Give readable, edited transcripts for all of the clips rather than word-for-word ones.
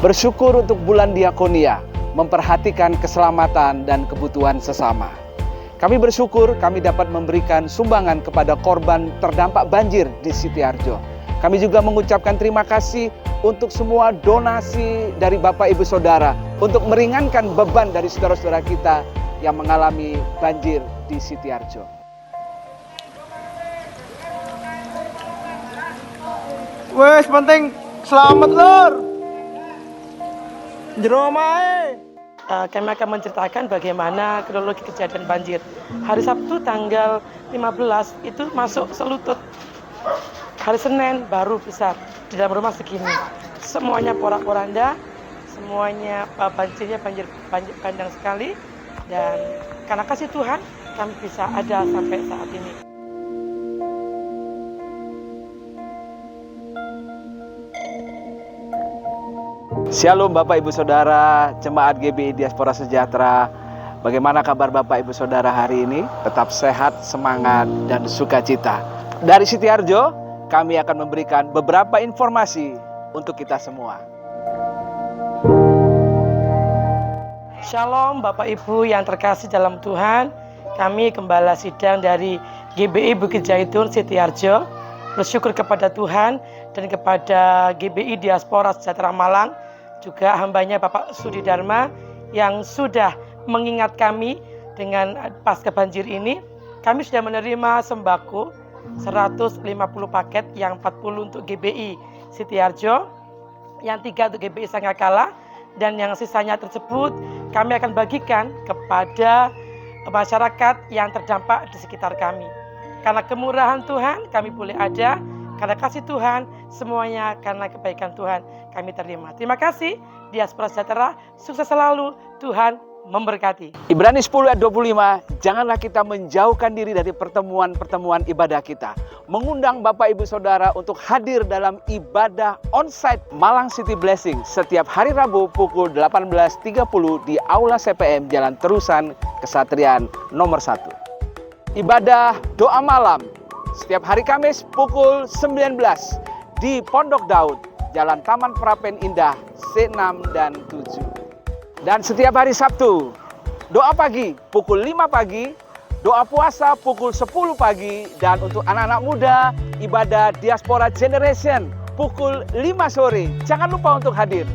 Bersyukur untuk bulan diakonia, memperhatikan keselamatan dan kebutuhan sesama. Kami bersyukur kami dapat memberikan sumbangan kepada korban terdampak banjir di Sitiharjo. Kami juga mengucapkan terima kasih untuk semua donasi dari Bapak Ibu Saudara untuk meringankan beban dari saudara-saudara kita yang mengalami banjir di Sitiharjo. Wes penting selamat lur. Jero omahe. Kami akan menceritakan bagaimana kronologi kejadian banjir. Hari Sabtu tanggal 15 itu masuk selutut. Hari Senin baru besar di dalam rumah segini. Semuanya porak-poranda, semuanya banjirnya banjir bandang sekali. Dan karena kasih Tuhan kami bisa ada sampai saat ini. Shalom Bapak Ibu Saudara, Jemaat GBI Diaspora Sejahtera. Bagaimana kabar Bapak Ibu Saudara hari ini? Tetap sehat, semangat, dan sukacita. Dari Sitiharjo, kami akan memberikan beberapa informasi untuk kita semua. Shalom Bapak Ibu yang terkasih dalam Tuhan. Kami Gembala Sidang dari GBI Bukit Zaitun Sitiharjo bersyukur kepada Tuhan dan kepada GBI Diaspora Sejahtera Malang, juga hambanya Bapak Sudi Dharma yang sudah mengingat kami dengan pasca banjir ini. Kami sudah menerima sembako 150 paket, yang 40 untuk GBI Sitiharjo, yang 3 untuk GBI Sanggakala, dan yang sisanya tersebut kami akan bagikan kepada masyarakat yang terdampak di sekitar kami. Karena kemurahan Tuhan kami boleh ada, karena kasih Tuhan semuanya karena kebaikan Tuhan kami terima. Terima kasih Diaspora Sejahtera, sukses selalu, Tuhan memberkati. Ibrani 10 ayat 25, janganlah kita menjauhkan diri dari pertemuan-pertemuan ibadah kita. Mengundang Bapak Ibu Saudara untuk hadir dalam ibadah onsite Malang City Blessing setiap hari Rabu pukul 18.30 di Aula CPM Jalan Terusan Kesatrian nomor 1. Ibadah doa malam setiap hari Kamis pukul 19 di Pondok Daud, Jalan Taman Prapen Indah C6 dan 7. Dan setiap hari Sabtu, doa pagi pukul 5 pagi, doa puasa pukul 10 pagi, dan untuk anak-anak muda, ibadah Diaspora Generation pukul 5 sore. Jangan lupa untuk hadir.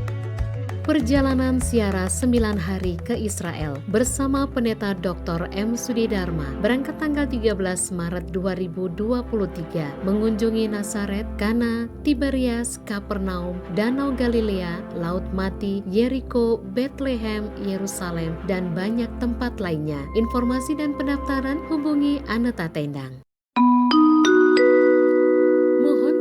Perjalanan ziarah 9 hari ke Israel bersama Pendeta Dr. M. Sudi Dharma berangkat tanggal 13 Maret 2023 mengunjungi Nazaret, Kana, Tiberias, Kapernaum, Danau Galilea, Laut Mati, Yeriko, Bethlehem, Yerusalem, dan banyak tempat lainnya. Informasi dan pendaftaran hubungi Aneta Tendang.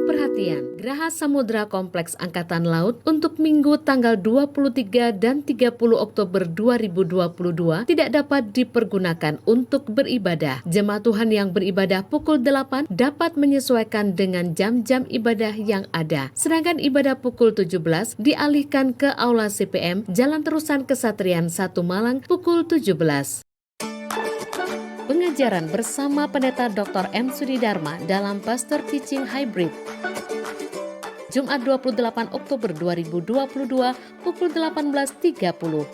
Perhatian, Geraha Samudra Kompleks Angkatan Laut untuk Minggu tanggal 23 dan 30 Oktober 2022 tidak dapat dipergunakan untuk beribadah. Jemaat Tuhan yang beribadah pukul 8 dapat menyesuaikan dengan jam-jam ibadah yang ada. Sedangkan ibadah pukul 17 dialihkan ke Aula CPM Jalan Terusan Kesatrian 1 Malang pukul 17. Pengajaran bersama Pendeta Dr. M. Sudi Dharma dalam Pastor Teaching Hybrid. Jumat 28 Oktober 2022 pukul 18.30.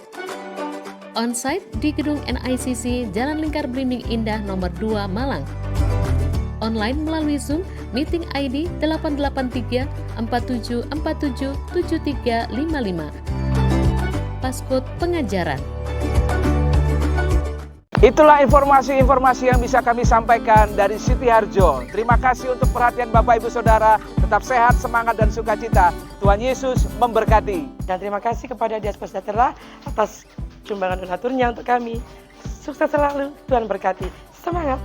Onsite di Gedung NICC Jalan Lingkar Belimbing Indah nomor 2 Malang. Online melalui Zoom, meeting ID 883 4747 7355. Passcode pengajaran. Itulah informasi-informasi yang bisa kami sampaikan dari Sitiharjo. Terima kasih untuk perhatian Bapak Ibu Saudara. Tetap sehat, semangat, dan sukacita. Tuhan Yesus memberkati. Dan terima kasih kepada Diaspora Sejahtera atas sumbangan donaturnya untuk kami. Sukses selalu, Tuhan berkati. Semangat!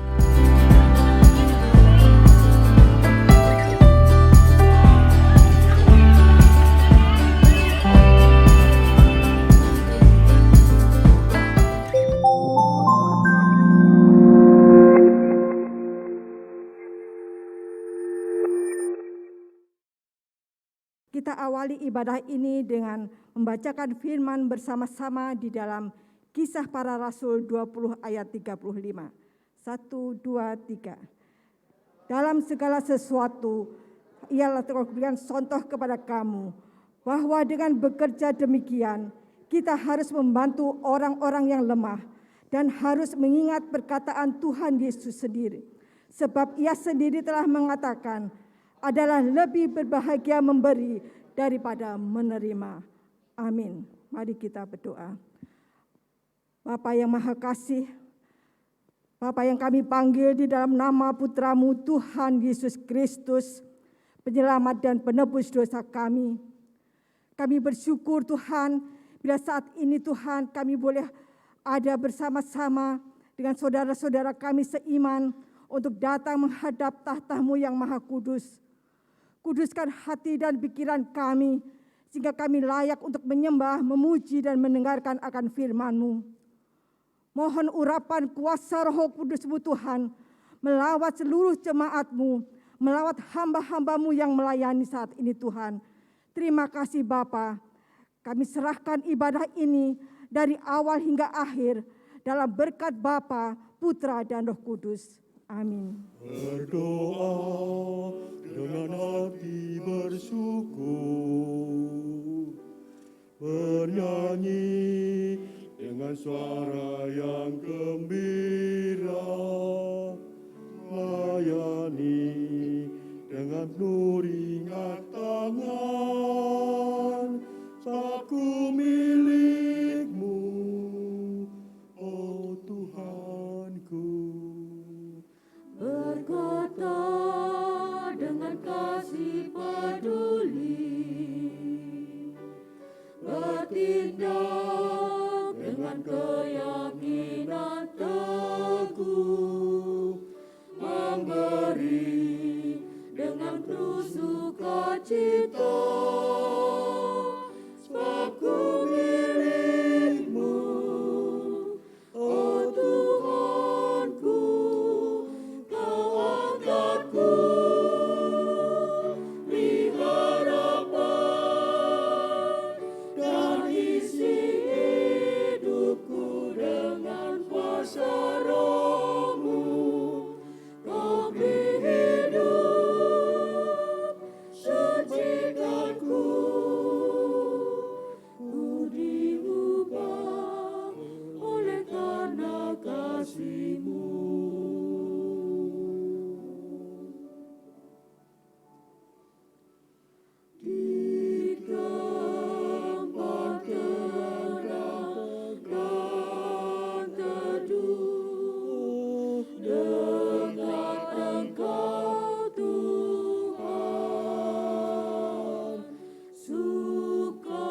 Kita awali ibadah ini dengan membacakan firman bersama-sama di dalam Kisah Para Rasul 20 ayat 35. 1, 2, 3. Dalam segala sesuatu, ialah telah memberikan contoh kepada kamu, bahwa dengan bekerja demikian, kita harus membantu orang-orang yang lemah dan harus mengingat perkataan Tuhan Yesus sendiri. Sebab Ia sendiri telah mengatakan, adalah lebih berbahagia memberi daripada menerima. Amin. Mari kita berdoa. Bapa yang Maha Kasih, Bapa yang kami panggil di dalam nama Putra-Mu Tuhan Yesus Kristus, penyelamat dan penebus dosa kami. Kami bersyukur Tuhan, bila saat ini Tuhan kami boleh ada bersama-sama dengan saudara-saudara kami seiman untuk datang menghadap tahta-Mu yang Maha Kudus. Kuduskan hati dan pikiran kami, sehingga kami layak untuk menyembah, memuji dan mendengarkan akan firman-Mu. Mohon urapan kuasa Roh Kudus-Mu Tuhan, melawat seluruh jemaat-Mu, melawat hamba-hamba-Mu yang melayani saat ini Tuhan. Terima kasih Bapa. Kami serahkan ibadah ini dari awal hingga akhir dalam berkat Bapa, Putra dan Roh Kudus. Amin. Berdoa dengan hati bersyukur, bernyanyi dengan suara yang gembira, melayani dengan penuh ringat tangan, sabku milik-Mu, oh Tuhanku. Berkata dengan kasih peduli, bertindak dengan keyakinan teguh, memberi dengan penuh sukacita, sebab ku milik-Mu, oh Tuhanku. Kau angkatku di harapan dan isi hidupku dengan kuasa Roh-Mu. Kau beri hidup, sucikanku, ku diubah oleh karena kasih-Mu. Di tempat tenang dan teduh, dekat Engkau Tuhan, sukacita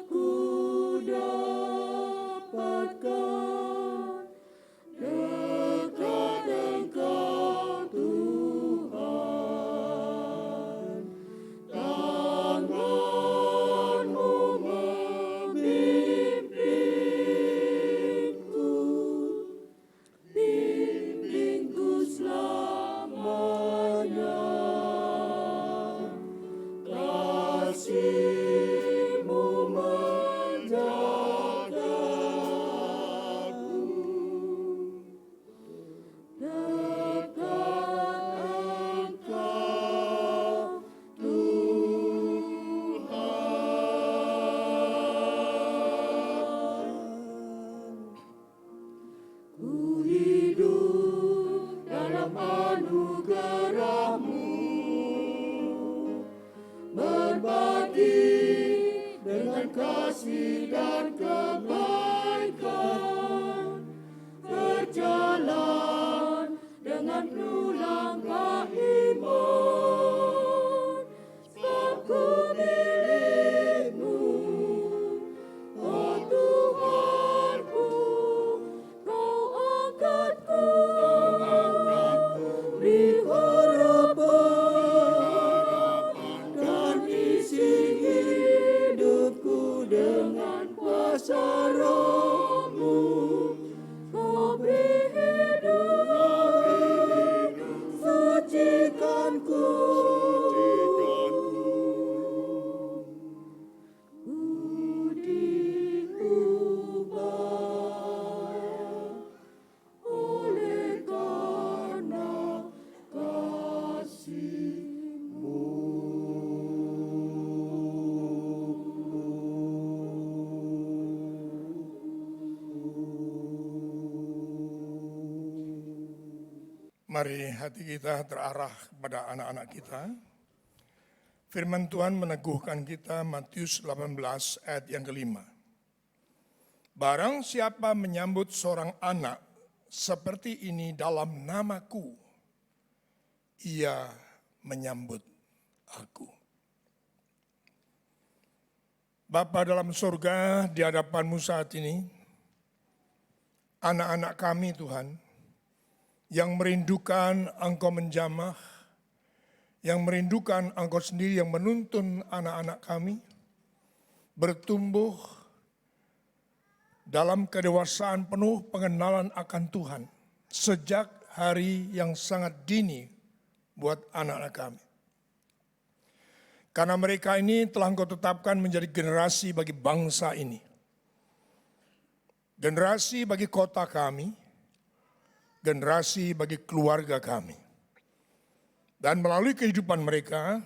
ku dapatkan, dekat Engkau Tuhan. Tangan-Mu membimbingku, bimbingku selamanya. Kasih-Mu menjagaku, dekat Engkau Tuhan. Ku hidup dalam anugerah-Mu, berbagi dengan kasih dan kebaikan, berjalan dengan penuh langkah iman, sebab ku milik-Mu, oh Tuhanku. Kau angkatku di harapan dan isi hidupku dengan kuasa Roh-Mu. Kau beri hidup, sucikanku, ku diubah oleh karena kasih-Mu. Mari hati kita terarah kepada anak-anak kita. Firman Tuhan meneguhkan kita Matius 18 ayat yang kelima. Barang siapa menyambut seorang anak seperti ini dalam namaku, ia menyambut aku. Bapa dalam surga, di hadapan-Mu saat ini, anak-anak kami Tuhan, yang merindukan Engkau menjamah, yang merindukan Engkau sendiri yang menuntun anak-anak kami bertumbuh dalam kedewasaan penuh pengenalan akan Tuhan sejak hari yang sangat dini buat anak-anak kami. Karena mereka ini telah Engkau tetapkan menjadi generasi bagi bangsa ini, generasi bagi kota kami, generasi bagi keluarga kami. Dan melalui kehidupan mereka,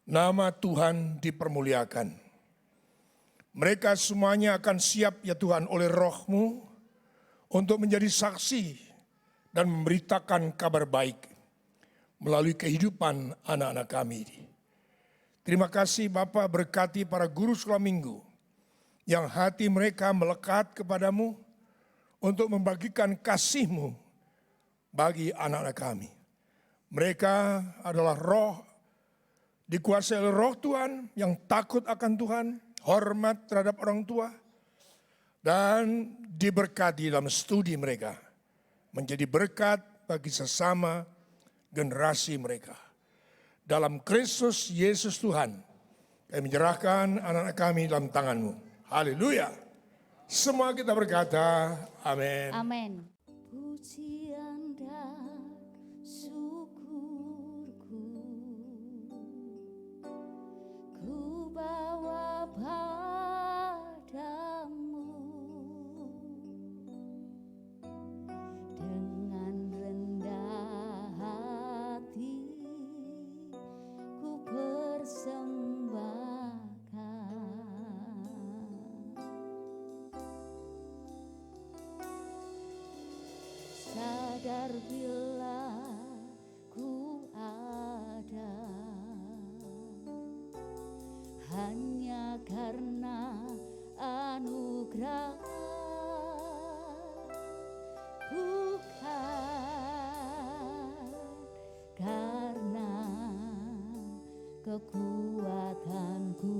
nama Tuhan dipermuliakan. Mereka semuanya akan siap ya Tuhan oleh Roh-Mu untuk menjadi saksi dan memberitakan kabar baik melalui kehidupan anak-anak kami ini. Terima kasih Bapa, berkati para guru sekolah minggu yang hati mereka melekat kepadamu untuk membagikan kasih-Mu bagi anak-anak kami. Mereka adalah roh, dikuasai oleh Roh Tuhan yang takut akan Tuhan, hormat terhadap orang tua, dan diberkati dalam studi mereka. Menjadi berkat bagi sesama generasi mereka. Dalam Kristus Yesus Tuhan, kami menyerahkan anak-anak kami dalam tangan-Mu. Haleluya. Semua kita berkata, amin. Amin. Pujian dan syukurku ku bawa padamu dengan rendah hati ku sadar bila ku ada hanya karena anugerah, bukan karena kekuatanku.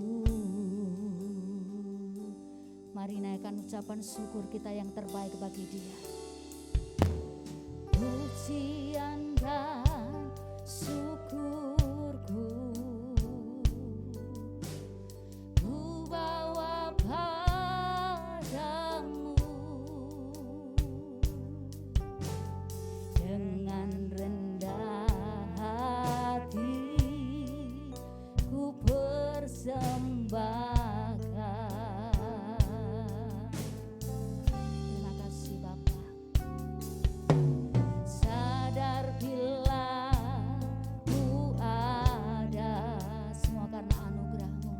Mari naikkan ucapan syukur kita yang terbaik bagi Dia. Pujian dan syukurku ku bawa padamu dengan rendah hati ku persembahkan. Terima kasih Bapa. Sadar bila ku ada semua karena anugerah-Mu,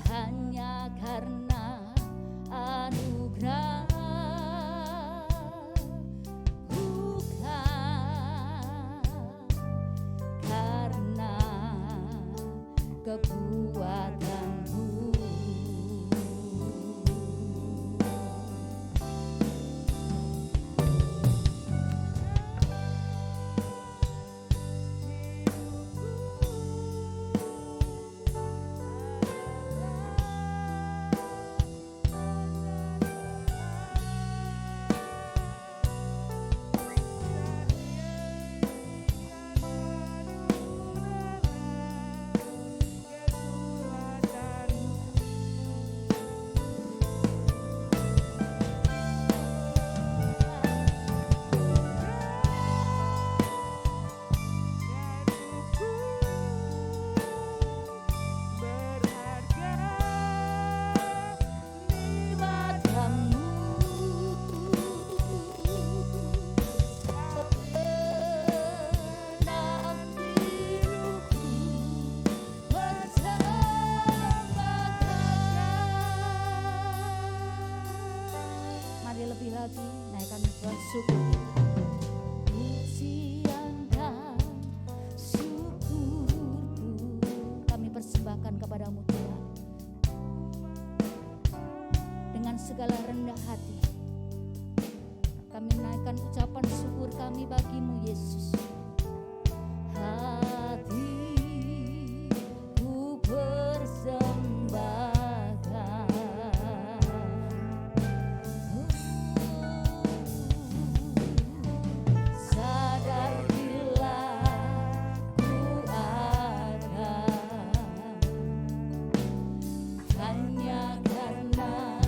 hanya karena anugerah, bukan karena kekuatanku. kepadamu Tuhan. Dengan segala rendah hati kami menaikkan ucapan syukur kami bagimu Yesus. Hatiku persembahkan, sadar bila ku ada hanya karena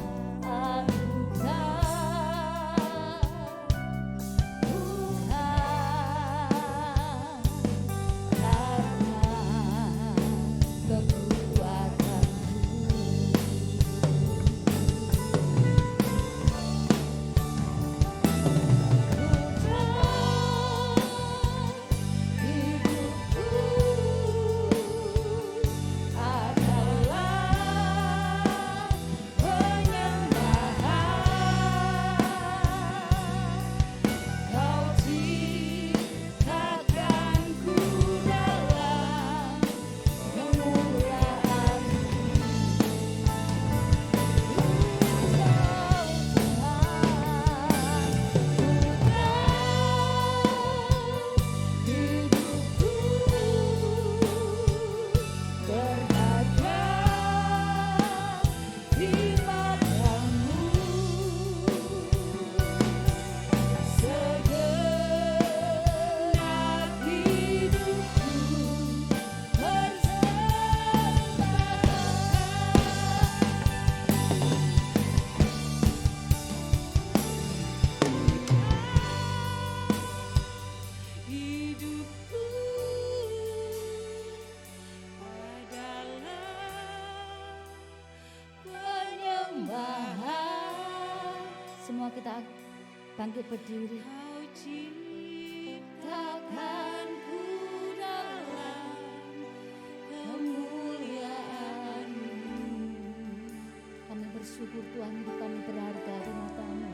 semua kita bangkit berdiri. Kau ciptakan ku dalam kemuliaan-Mu. Kami bersyukur Tuhan, hidup kami berharga di mata-Mu.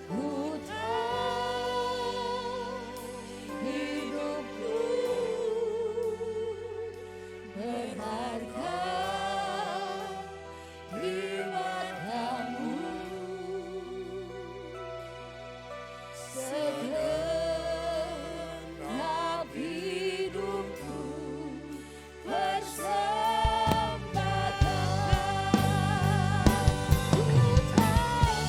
Ku tahu hidupku berharga di mata-Mu. Segenap hidupku persembahkan. Ku tahu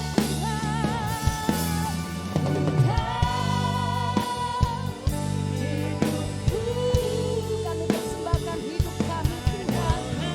hidupku, kami persembahkan hidup kami Tuhan.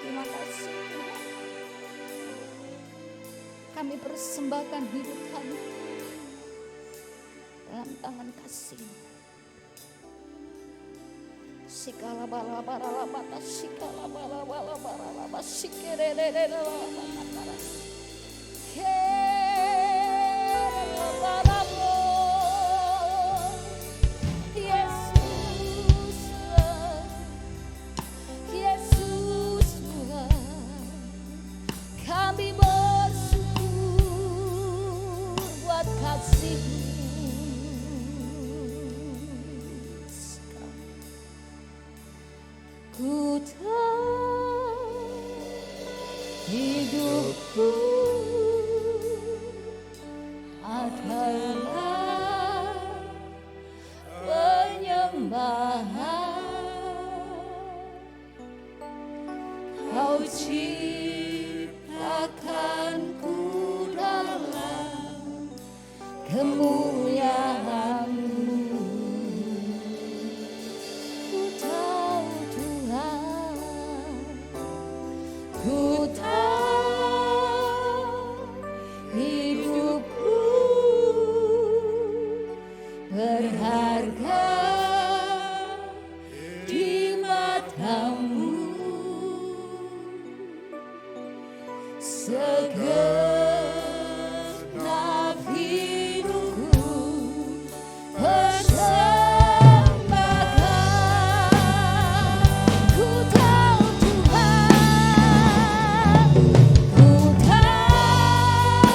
Terima kasih Tuhan. Kami persembahkan hidup kami dalam tangan kasih. Sikala bala bala bata sikala bala bala bala bala sikere de de de bala. Yesus Tuhan, kami bersyukur buat kasih-Mu. Ku tahu hidupku adalah penyembahan. Kau ciptakanku dalam kemuliaan-Mu. Ku tahu Tuhan, ku tahu hidupku berharga di mata-Mu. Segenap hidupku persembahkan. Ku tahu Tuhan, ku tahu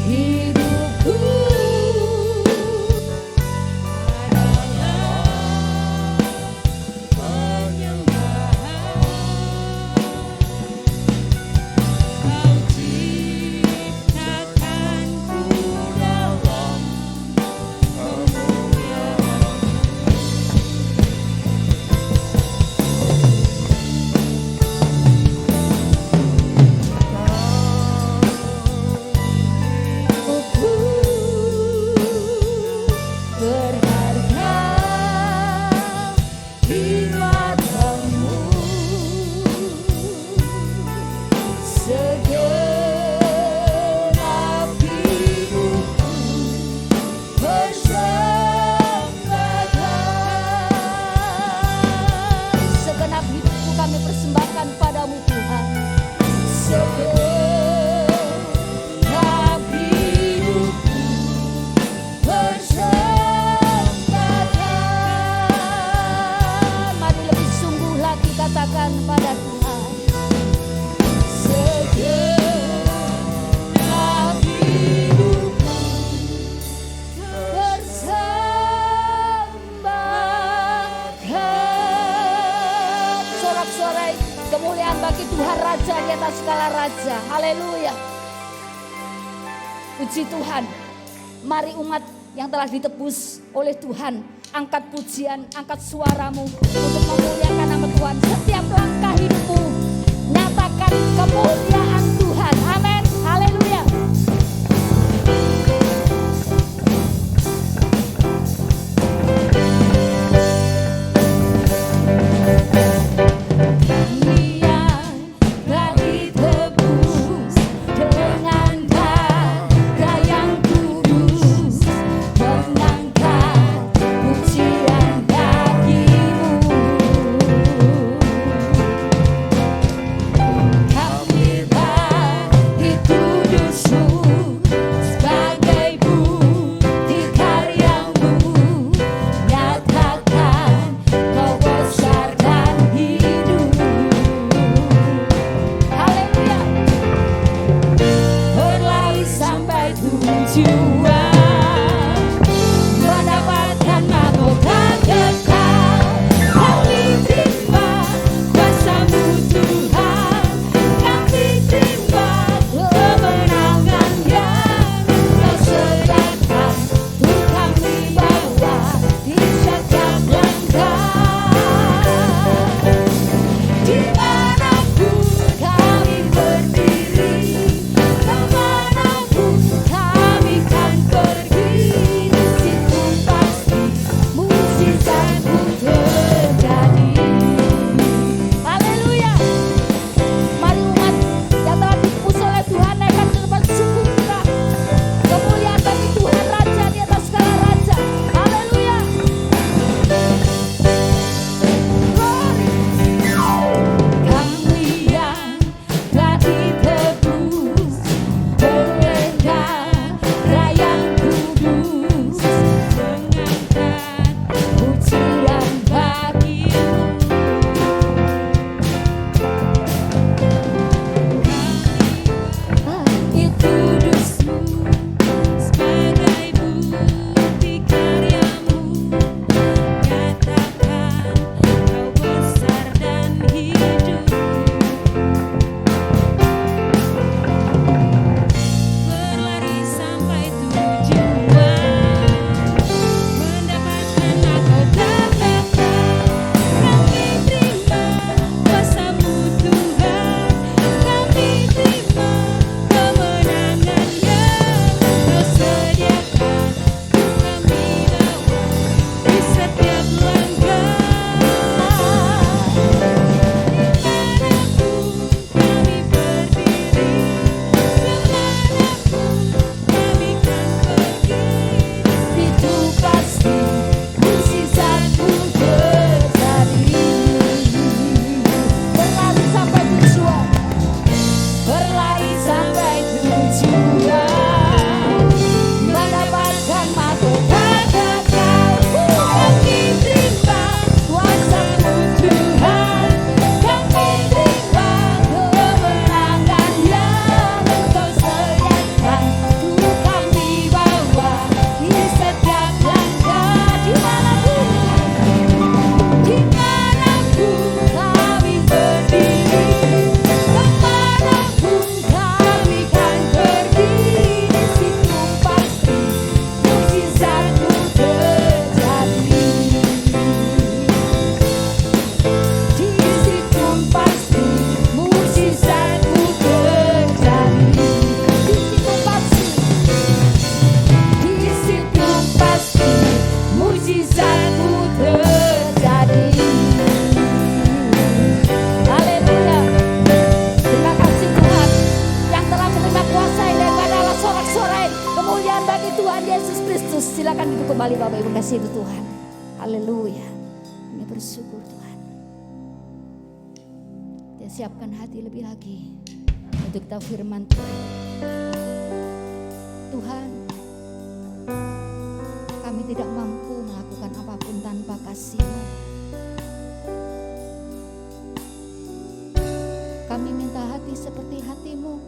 hidupku berharga di mata-Mu. Segenap hidupku persembahkan. Segenap hidupku kami persembahkan padamu Tuhan. Segenap hidupku persembahkan. Mari lebih sungguh lagi katakan pada Tuhan. Segenap hidupku persembahkan. Sorak-sorai kemuliaan bagi Tuhan Raja di atas segala raja. Haleluya. Puji Tuhan. Mari umat yang telah ditebus oleh Tuhan, angkat pujian, angkat suaramu untuk memuliakan nama Tuhan. Setiap langkah hidupmu, nyatakan kemuliaan Tuhan. Amin. Haleluya. Dia telah ditebus dengan darah yang kudus, menangkan pujian bagi-Mu. kasih Tuhan. Haleluya. Kami bersyukur Tuhan. Kita siapkan hati lebih lagi untuk tahu firman Tuhan. Tuhan, kami tidak mampu melakukan apapun tanpa kasih-Mu. Kami minta hati seperti hati-Mu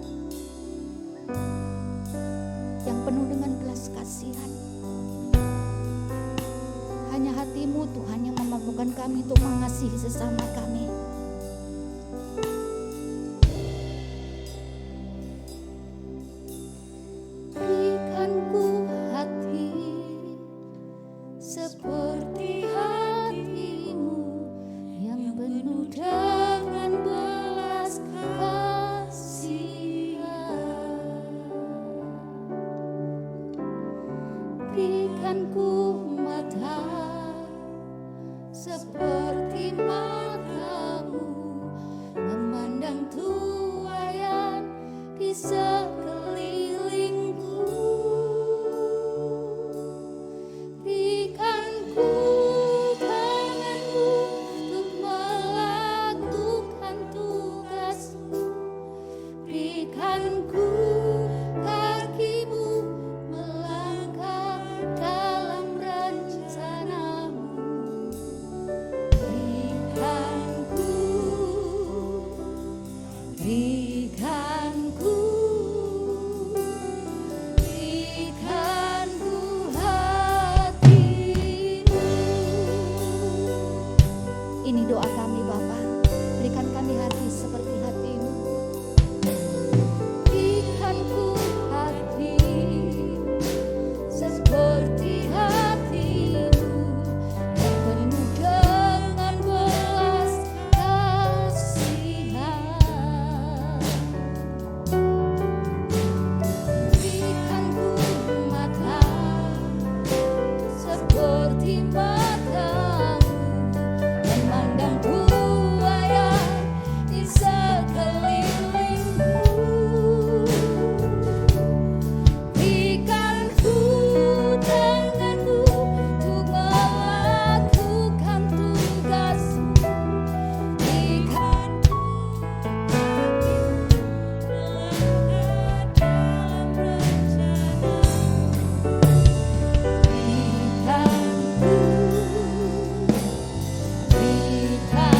yang penuh dengan belas kasihan. Hanya hati-Mu Tuhan yang memampukan kami untuk mengasihi sesama kami. Berikanku hati seperti hati-Mu yang penuh dengan belas kasihan. Berikanku mata seperti mata-Mu memandang tuaian di sekelilingku. Berikanku tangan-Mu untuk melakukan tugas-Mu. Berikanku kaki-Mu melangkah dalam rencana-Mu. Berikanku hati-Mu. Ini doa kami Bapa, berikan kami hati seperti hati-Mu. Berikanku hati seperti hati-Mu yang penuh dengan belas kasihan. Berikanku mata seperti mata-Mu memandang tuaian di sekelilingku. Berikanku tangan-Mu untuk melakukan tugas-Mu. Berikanku melangkah dalam rencana-Mu. Berikanku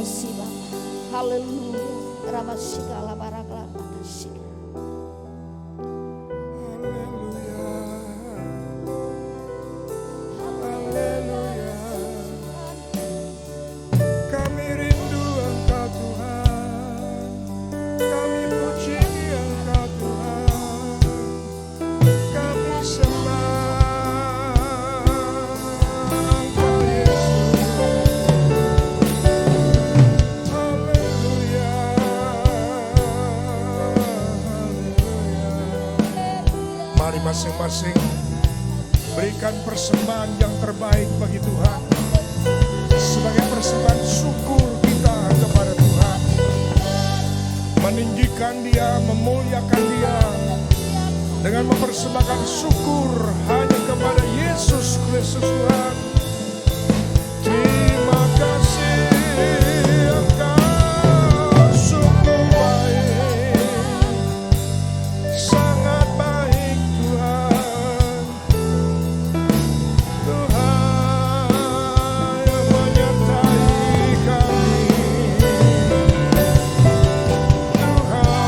kasih Bapa. Haleluya. Ramasika labarakala makasih. Kami rindu Engkau Tuhan, kami puji Engkau Tuhan, kami sembah Engkau Yesus. Haleluya, haleluya. Mari masing-masing berikan persembahan yang terbaik bagi Tuhan. Sebagai persembahan syukur kita kepada Tuhan, meninggikan Dia, memuliakan Dia dengan mempersembahkan syukur hanya kepada Yesus Kristus Tuhan. Terima kasih Engkau sungguh baik, sangat baik Tuhan. Tuhan yang menyertai kami, Tuhan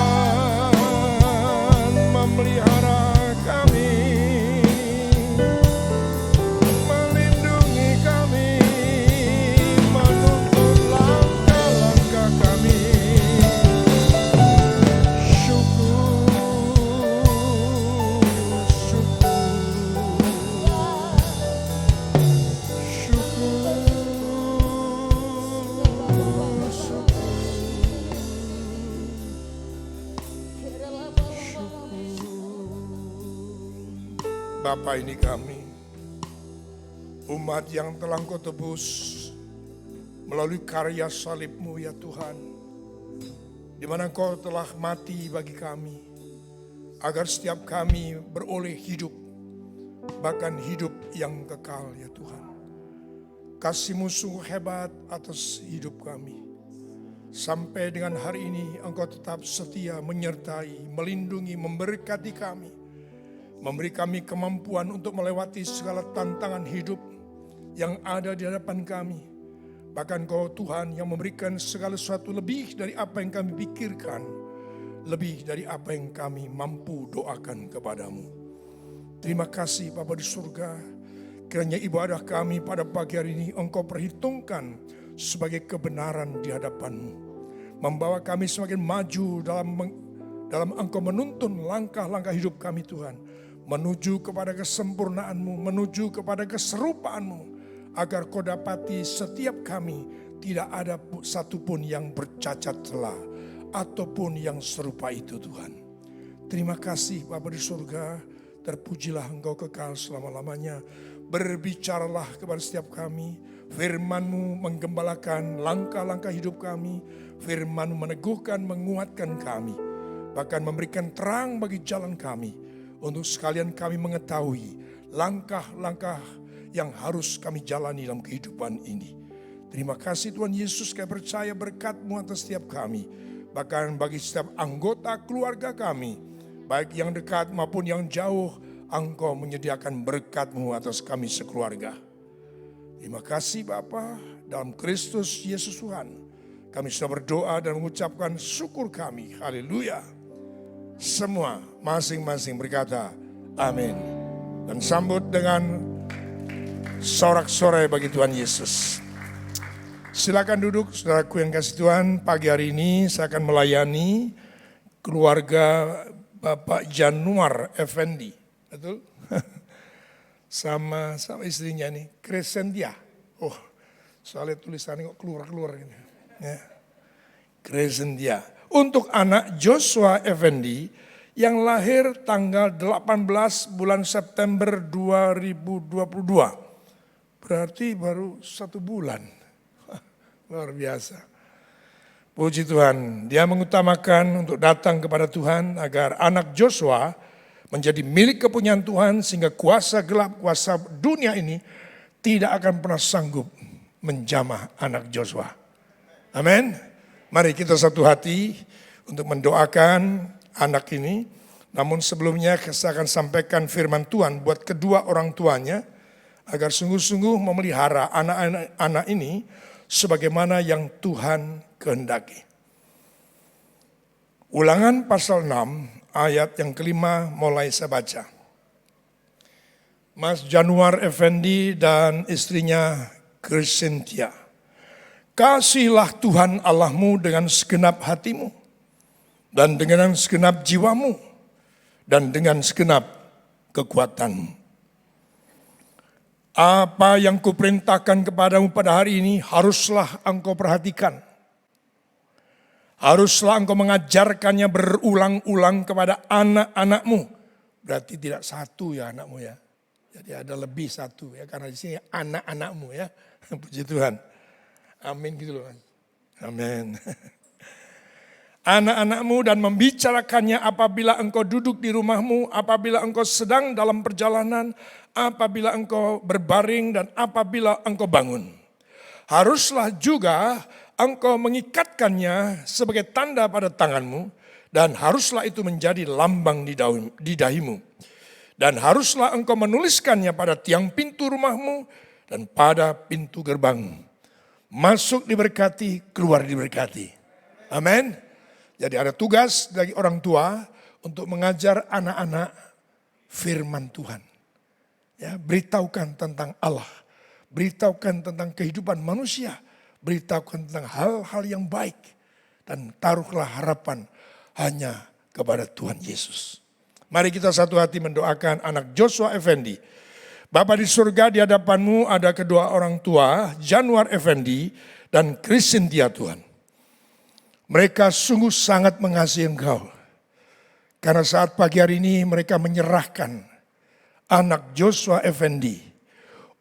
memelihara kami, melindungi kami, menuntun langkah-langkah kami. Syukur, Bapa, ini kami, umat yang telah Engkau tebus melalui karya salib-Mu ya Tuhan, di mana Engkau telah mati bagi kami, agar setiap kami beroleh hidup, bahkan hidup yang kekal ya Tuhan. Kasih-Mu sungguh hebat atas hidup kami. Sampai dengan hari ini Engkau tetap setia menyertai, melindungi, memberkati kami. Memberi kami kemampuan untuk melewati segala tantangan hidup yang ada di hadapan kami. Bahkan Kau Tuhan yang memberikan segala sesuatu lebih dari apa yang kami pikirkan. Lebih dari apa yang kami mampu doakan kepadamu. Terima kasih Bapa di surga. Kiranya ibadah kami pada pagi hari ini Engkau perhitungkan sebagai kebenaran di hadapan-Mu. Membawa kami semakin maju dalam Engkau menuntun langkah-langkah hidup kami Tuhan. Menuju kepada kesempurnaan-Mu, menuju kepada keserupaan-Mu, agar Kau dapati setiap kami tidak ada satupun yang bercacat celah, ataupun yang serupa itu Tuhan. Terima kasih Bapa di surga, terpujilah Engkau kekal selama-lamanya. Berbicaralah kepada setiap kami, firman-Mu menggembalakan langkah-langkah hidup kami, firman-Mu meneguhkan, menguatkan kami, bahkan memberikan terang bagi jalan kami. Untuk sekalian kami mengetahui langkah-langkah yang harus kami jalani dalam kehidupan ini. Terima kasih Tuhan Yesus, kami percaya berkat-Mu atas setiap kami. Bahkan bagi setiap anggota keluarga kami, baik yang dekat maupun yang jauh, Engkau menyediakan berkat-Mu atas kami sekeluarga. Terima kasih Bapa, dalam Kristus Yesus Tuhan. Kami sudah berdoa dan mengucapkan syukur kami. Haleluya. Semua masing-masing berkata amin. Dan sambut dengan sorak-sorai bagi Tuhan Yesus. Silakan duduk saudaraku yang kasih Tuhan. Pagi hari ini saya akan melayani keluarga Bapak Januar Effendi. Betul? sama istrinya nih, Crescentia. Oh, soalnya tulisannya kok keluar-keluar ini. Ya. Crescentia. Untuk anak Joshua Effendi yang lahir tanggal 18 bulan September 2022. Berarti baru 1 bulan. Luar biasa. Puji Tuhan, dia mengutamakan untuk datang kepada Tuhan agar anak Joshua menjadi milik kepunyaan Tuhan sehingga kuasa gelap, kuasa dunia ini tidak akan pernah sanggup menjamah anak Joshua. Amin. Mari kita satu hati untuk mendoakan anak ini. Namun sebelumnya saya akan sampaikan firman Tuhan buat kedua orang tuanya agar sungguh-sungguh memelihara anak-anak ini sebagaimana yang Tuhan kehendaki. Ulangan pasal 6 ayat yang kelima mulai saya baca. Mas Januar Effendi dan istrinya Crescentia. Kasihilah Tuhan Allahmu dengan segenap hatimu, dan dengan segenap jiwamu, dan dengan segenap kekuatanmu. Apa yang kuperintahkan kepadamu pada hari ini haruslah engkau perhatikan. Haruslah engkau mengajarkannya berulang-ulang kepada anak-anakmu. Berarti tidak satu ya anakmu ya. Jadi ada lebih satu ya, karena di sini anak-anakmu ya. Puji Tuhan. Amin gitu loh. Amin. Anak-anakmu dan membicarakannya apabila engkau duduk di rumahmu, apabila engkau sedang dalam perjalanan, apabila engkau berbaring dan apabila engkau bangun. Haruslah juga engkau mengikatkannya sebagai tanda pada tanganmu, dan haruslah itu menjadi lambang di dahimu. Dan haruslah engkau menuliskannya pada tiang pintu rumahmu dan pada pintu gerbangmu. Masuk diberkati, keluar diberkati. Amin. Jadi ada tugas dari orang tua untuk mengajar anak-anak firman Tuhan. Ya, beritahukan tentang Allah, beritahukan tentang kehidupan manusia, beritahukan tentang hal-hal yang baik, dan taruhlah harapan hanya kepada Tuhan Yesus. Mari kita satu hati mendoakan anak Joshua Effendi. Bapa di surga, di hadapanmu ada kedua orang tua, Januar Effendi dan Crescentia Tuhan. Mereka sungguh sangat mengasihi Engkau. Karena saat pagi hari ini mereka menyerahkan anak Joshua Effendi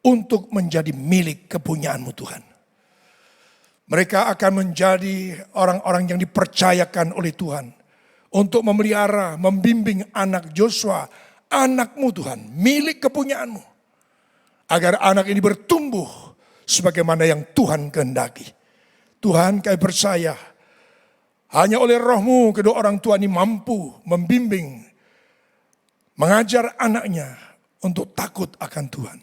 untuk menjadi milik kepunyaanmu Tuhan. Mereka akan menjadi orang-orang yang dipercayakan oleh Tuhan untuk memelihara, membimbing anak Joshua, anakmu Tuhan, milik kepunyaanmu. Agar anak ini bertumbuh sebagaimana yang Tuhan kehendaki. Tuhan, kami percaya hanya oleh roh-Mu kedua orang tua ini mampu membimbing, mengajar anaknya untuk takut akan Tuhan.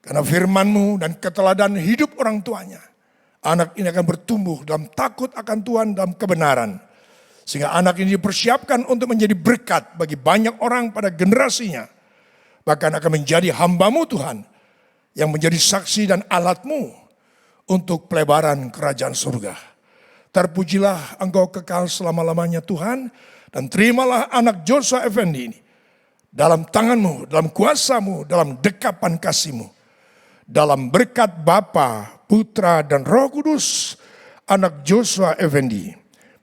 Karena firman-Mu dan keteladanan hidup orang tuanya, anak ini akan bertumbuh dalam takut akan Tuhan, dalam kebenaran. Sehingga anak ini dipersiapkan untuk menjadi berkat bagi banyak orang pada generasinya. Bahkan akan menjadi hamba-Mu Tuhan, yang menjadi saksi dan alat-Mu untuk pelebaran kerajaan surga. Terpujilah Engkau kekal selama-lamanya Tuhan, dan terimalah anak Joshua Effendi ini dalam tangan-Mu, dalam kuasa-Mu, dalam dekapan kasih-Mu. Dalam berkat Bapa, Putra, dan Roh Kudus, anak Joshua Effendi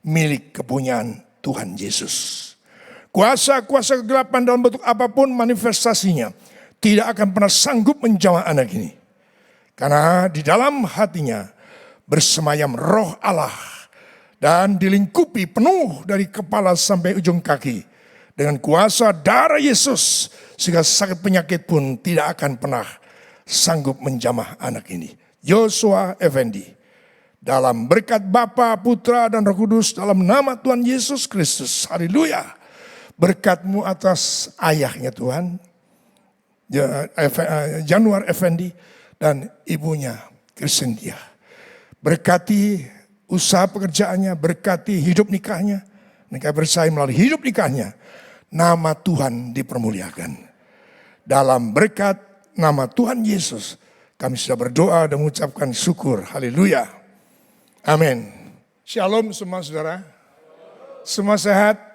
milik kepunyaan Tuhan Yesus. Kuasa-kuasa kegelapan dalam bentuk apapun manifestasinya tidak akan pernah sanggup menjamah anak ini. Karena di dalam hatinya bersemayam roh Allah dan dilingkupi penuh dari kepala sampai ujung kaki dengan kuasa darah Yesus, sehingga sakit penyakit pun tidak akan pernah sanggup menjamah anak ini. Joshua Effendi, dalam berkat Bapa, Putra, dan Roh Kudus, dalam nama Tuhan Yesus Kristus. Haleluya. Berkat-Mu atas ayahnya Tuhan, Januar Effendi, dan ibunya Crescentia. Berkati usaha pekerjaannya, berkati hidup nikahnya. Nikah bersai melalui hidup nikahnya, nama Tuhan dipermuliakan. Dalam berkat nama Tuhan Yesus, kami sudah berdoa dan mengucapkan syukur. Haleluya. Amin. Shalom semua saudara. Semua sehat.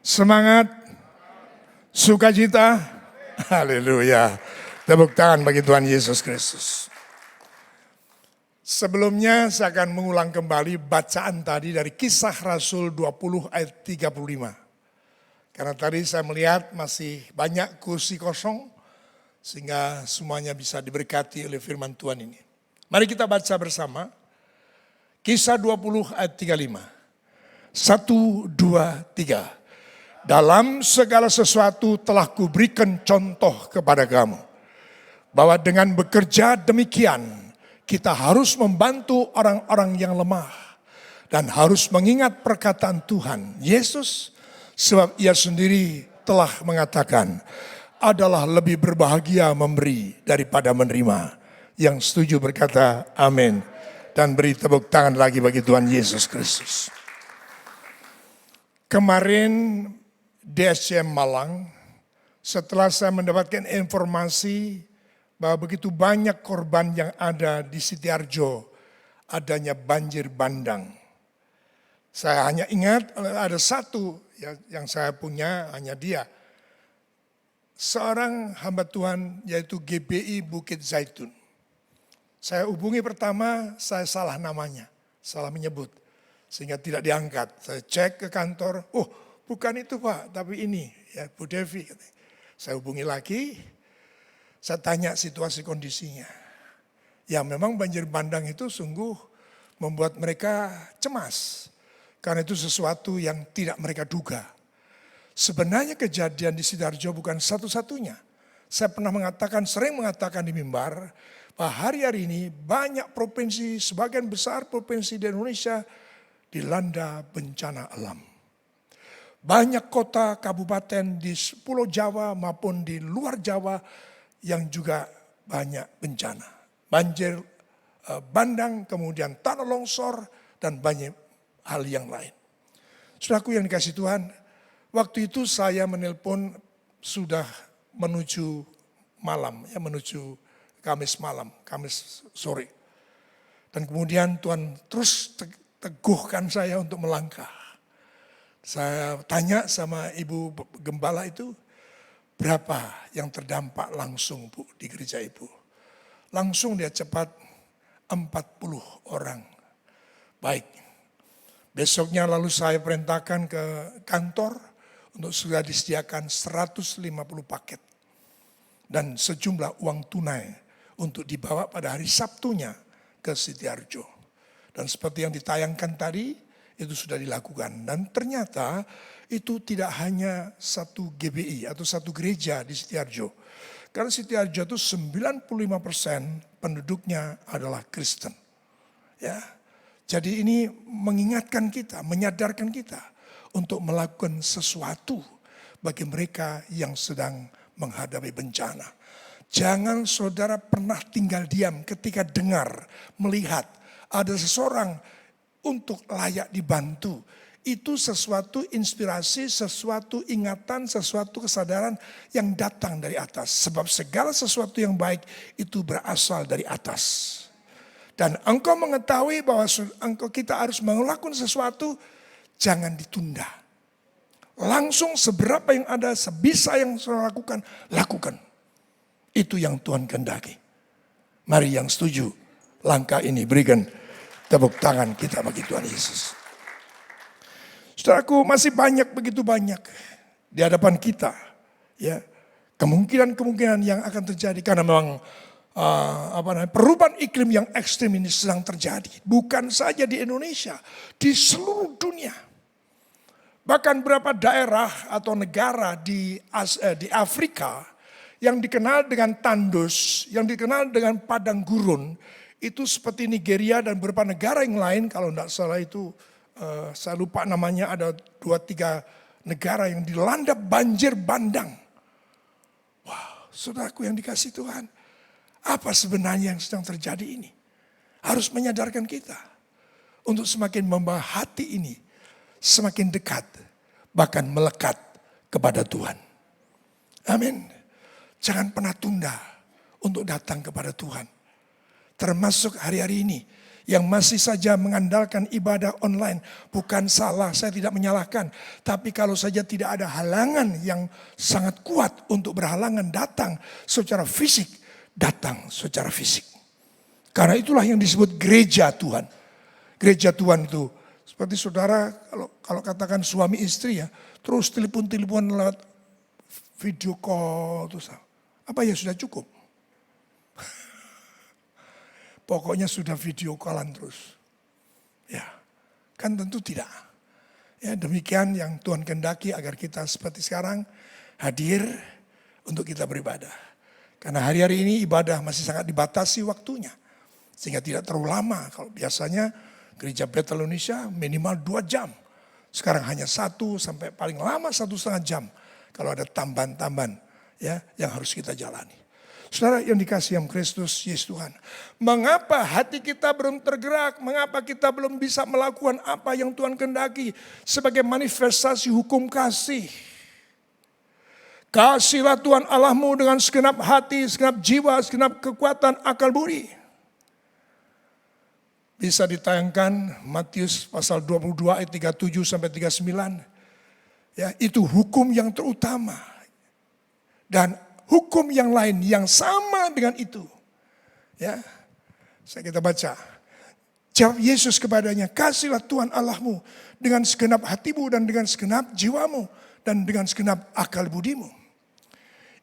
Semangat, sukacita, haleluya. Tepuk tangan bagi Tuhan Yesus Kristus. Sebelumnya saya akan mengulang kembali bacaan tadi dari Kisah Rasul 20 ayat 35. Karena tadi saya melihat masih banyak kursi kosong, sehingga semuanya bisa diberkati oleh firman Tuhan ini. Mari kita baca bersama. Kisah 20 ayat 35. 1, 2, 3. Dalam segala sesuatu telah kuberikan contoh kepada kamu, bahwa dengan bekerja demikian kita harus membantu orang-orang yang lemah dan harus mengingat perkataan Tuhan Yesus, sebab Ia sendiri telah mengatakan, adalah lebih berbahagia memberi daripada menerima. Yang setuju berkata amin. Dan beri tepuk tangan lagi bagi Tuhan Yesus Kristus. Kemarin DSCM Malang, setelah saya mendapatkan informasi bahwa begitu banyak korban yang ada di Sitiarjo, adanya banjir bandang. Saya hanya ingat ada satu yang saya punya, hanya dia. Seorang hamba Tuhan yaitu GBI Bukit Zaitun. Saya hubungi pertama, saya salah namanya, salah menyebut. Sehingga tidak diangkat. Saya cek ke kantor, oh bukan itu Pak, tapi ini, ya Bu Devi. Saya hubungi lagi, saya tanya situasi kondisinya. Ya memang banjir bandang itu sungguh membuat mereka cemas. Karena itu sesuatu yang tidak mereka duga. Sebenarnya kejadian di Sidoarjo bukan satu-satunya. Saya pernah mengatakan, sering mengatakan di mimbar, bahwa hari-hari ini banyak provinsi, sebagian besar provinsi di Indonesia dilanda bencana alam. Banyak kota, kabupaten di Pulau Jawa maupun di luar Jawa yang juga banyak bencana. Banjir bandang, kemudian tanah longsor, dan banyak hal yang lain. Saudaraku yang dikasih Tuhan, waktu itu saya menelpon sudah menuju malam, ya menuju Kamis malam, Kamis sore. Dan kemudian Tuhan terus teguhkan saya untuk melangkah. Saya tanya sama Ibu Gembala itu, berapa yang terdampak langsung Bu di gereja Ibu? Langsung dia cepat 40 orang. Baik. Besoknya lalu saya perintahkan ke kantor untuk sudah disediakan 150 paket. Dan sejumlah uang tunai untuk dibawa pada hari Sabtunya ke Sitiarjo. Dan seperti yang ditayangkan tadi, itu sudah dilakukan. Dan ternyata itu tidak hanya satu GBI atau satu gereja di Sitiarjo. Karena Sitiarjo itu 95% penduduknya adalah Kristen. Ya, jadi ini mengingatkan kita, menyadarkan kita untuk melakukan sesuatu bagi mereka yang sedang menghadapi bencana. Jangan saudara pernah tinggal diam ketika dengar, melihat ada seseorang untuk layak dibantu. Itu sesuatu inspirasi, sesuatu ingatan, sesuatu kesadaran yang datang dari atas. Sebab segala sesuatu yang baik itu berasal dari atas. Dan engkau mengetahui bahwa kita harus melakukan sesuatu, jangan ditunda. Langsung seberapa yang ada, sebisa yang saudara lakukan, lakukan. Itu yang Tuhan kehendaki. Mari yang setuju langkah ini, berikan tepuk tangan kita bagi Tuhan Yesus. Saudaraku, masih banyak, begitu banyak di hadapan kita. Ya, kemungkinan-kemungkinan yang akan terjadi karena memang perubahan iklim yang ekstrim ini sedang terjadi. Bukan saja di Indonesia, di seluruh dunia. Bahkan beberapa daerah atau negara di Afrika yang dikenal dengan tandus, yang dikenal dengan padang gurun, itu seperti Nigeria dan beberapa negara yang lain, kalau tidak salah itu, saya lupa namanya, ada 2-3 negara yang dilanda banjir bandang. Wow, saudaraku yang dikasih Tuhan, apa sebenarnya yang sedang terjadi ini? Harus menyadarkan kita untuk semakin membawa hati ini semakin dekat, bahkan melekat kepada Tuhan. Amin. Jangan pernah tunda untuk datang kepada Tuhan. Termasuk hari-hari ini yang masih saja mengandalkan ibadah online. Bukan salah, saya tidak menyalahkan. Tapi kalau saja tidak ada halangan yang sangat kuat untuk berhalangan datang secara fisik, datang secara fisik. Karena itulah yang disebut gereja Tuhan. Gereja Tuhan itu seperti saudara kalau katakan suami istri ya, terus telepon-telepon lewat video call terus. Apa ya sudah cukup? Pokoknya sudah video callan terus. Ya, kan tentu tidak. Ya, demikian yang Tuhan kehendaki agar kita seperti sekarang hadir untuk kita beribadah. Karena hari-hari ini ibadah masih sangat dibatasi waktunya. Sehingga tidak terlalu lama. Kalau biasanya gereja Bethel Indonesia minimal 2 jam. Sekarang hanya 1 sampai paling lama 1,5 jam. Kalau ada tambahan-tambahan ya yang harus kita jalani. Saudara yang dikasihi Kristus Yesus Tuhan. Mengapa hati kita belum tergerak? Mengapa kita belum bisa melakukan apa yang Tuhan kehendaki sebagai manifestasi hukum kasih? Kasihlah Tuhan Allahmu dengan segenap hati, segenap jiwa, segenap kekuatan, akal budi. Bisa ditayangkan Matius pasal 22 ayat 37 sampai 39. Ya, itu hukum yang terutama. Dan hukum yang lain yang sama dengan itu. Ya, kita baca. Jawab Yesus kepadanya, kasihlah Tuhan Allahmu dengan segenap hatimu dan dengan segenap jiwamu dan dengan segenap akal budimu.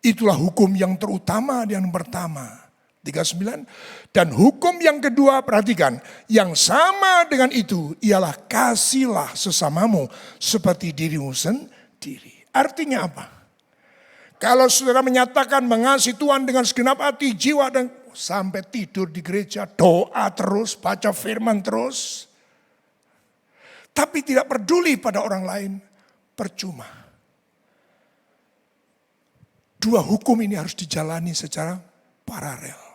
Itulah hukum yang terutama dan yang pertama. 39. Dan hukum yang kedua, perhatikan, yang sama dengan itu ialah kasihlah sesamamu seperti dirimu sendiri. Artinya apa? Kalau saudara menyatakan mengasihi Tuhan dengan segenap hati, jiwa, dan sampai tidur di gereja, doa terus, baca firman terus, tapi tidak peduli pada orang lain, percuma. Dua hukum ini harus dijalani secara paralel.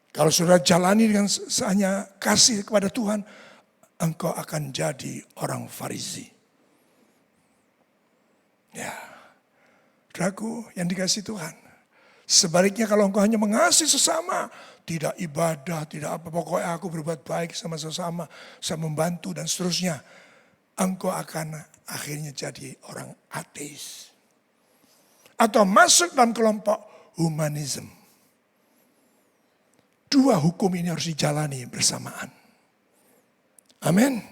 Kalau saudara jalani dengan hanya kasih kepada Tuhan, engkau akan jadi orang Farisi. Ya, saudaraku yang dikasihi Tuhan. Sebaliknya kalau engkau hanya mengasihi sesama, tidak ibadah, tidak apa, pokoknya aku berbuat baik sama sesama, saya membantu dan seterusnya. Engkau akan akhirnya jadi orang ateis. Atau masuk dalam kelompok humanisme. Dua hukum ini harus dijalani bersamaan. Amin.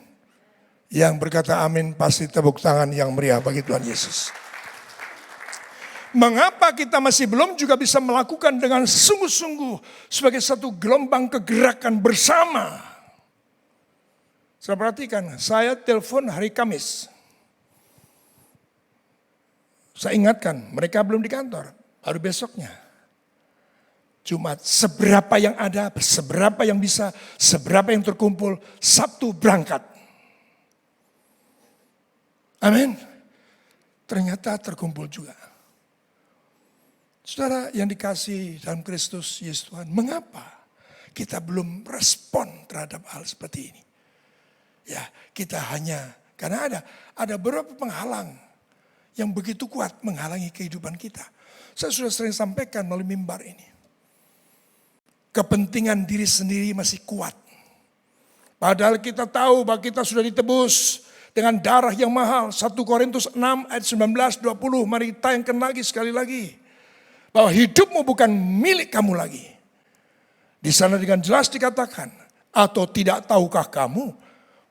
Yang berkata amin pasti tepuk tangan yang meriah bagi Tuhan Yesus. Mengapa kita masih belum juga bisa melakukan dengan sungguh-sungguh sebagai satu gelombang kegerakan bersama? Saya perhatikan, saya telepon hari Kamis. Saya ingatkan, mereka belum di kantor, baru besoknya. Jumat, seberapa yang ada, seberapa yang bisa, seberapa yang terkumpul, Sabtu berangkat. Amin. Ternyata terkumpul juga. Saudara yang dikasihi dalam Kristus Yesus Tuhan, mengapa kita belum respon terhadap hal seperti ini? Ya, kita hanya, karena ada beberapa penghalang yang begitu kuat menghalangi kehidupan kita. Saya sudah sering sampaikan melalui mimbar ini. Kepentingan diri sendiri masih kuat. Padahal kita tahu bahwa kita sudah ditebus dengan darah yang mahal. 1 Korintus 6 ayat 19-20. Mari tayangkan lagi sekali lagi. Bahwa hidupmu bukan milik kamu lagi. Di sana dengan jelas dikatakan. Atau tidak tahukah kamu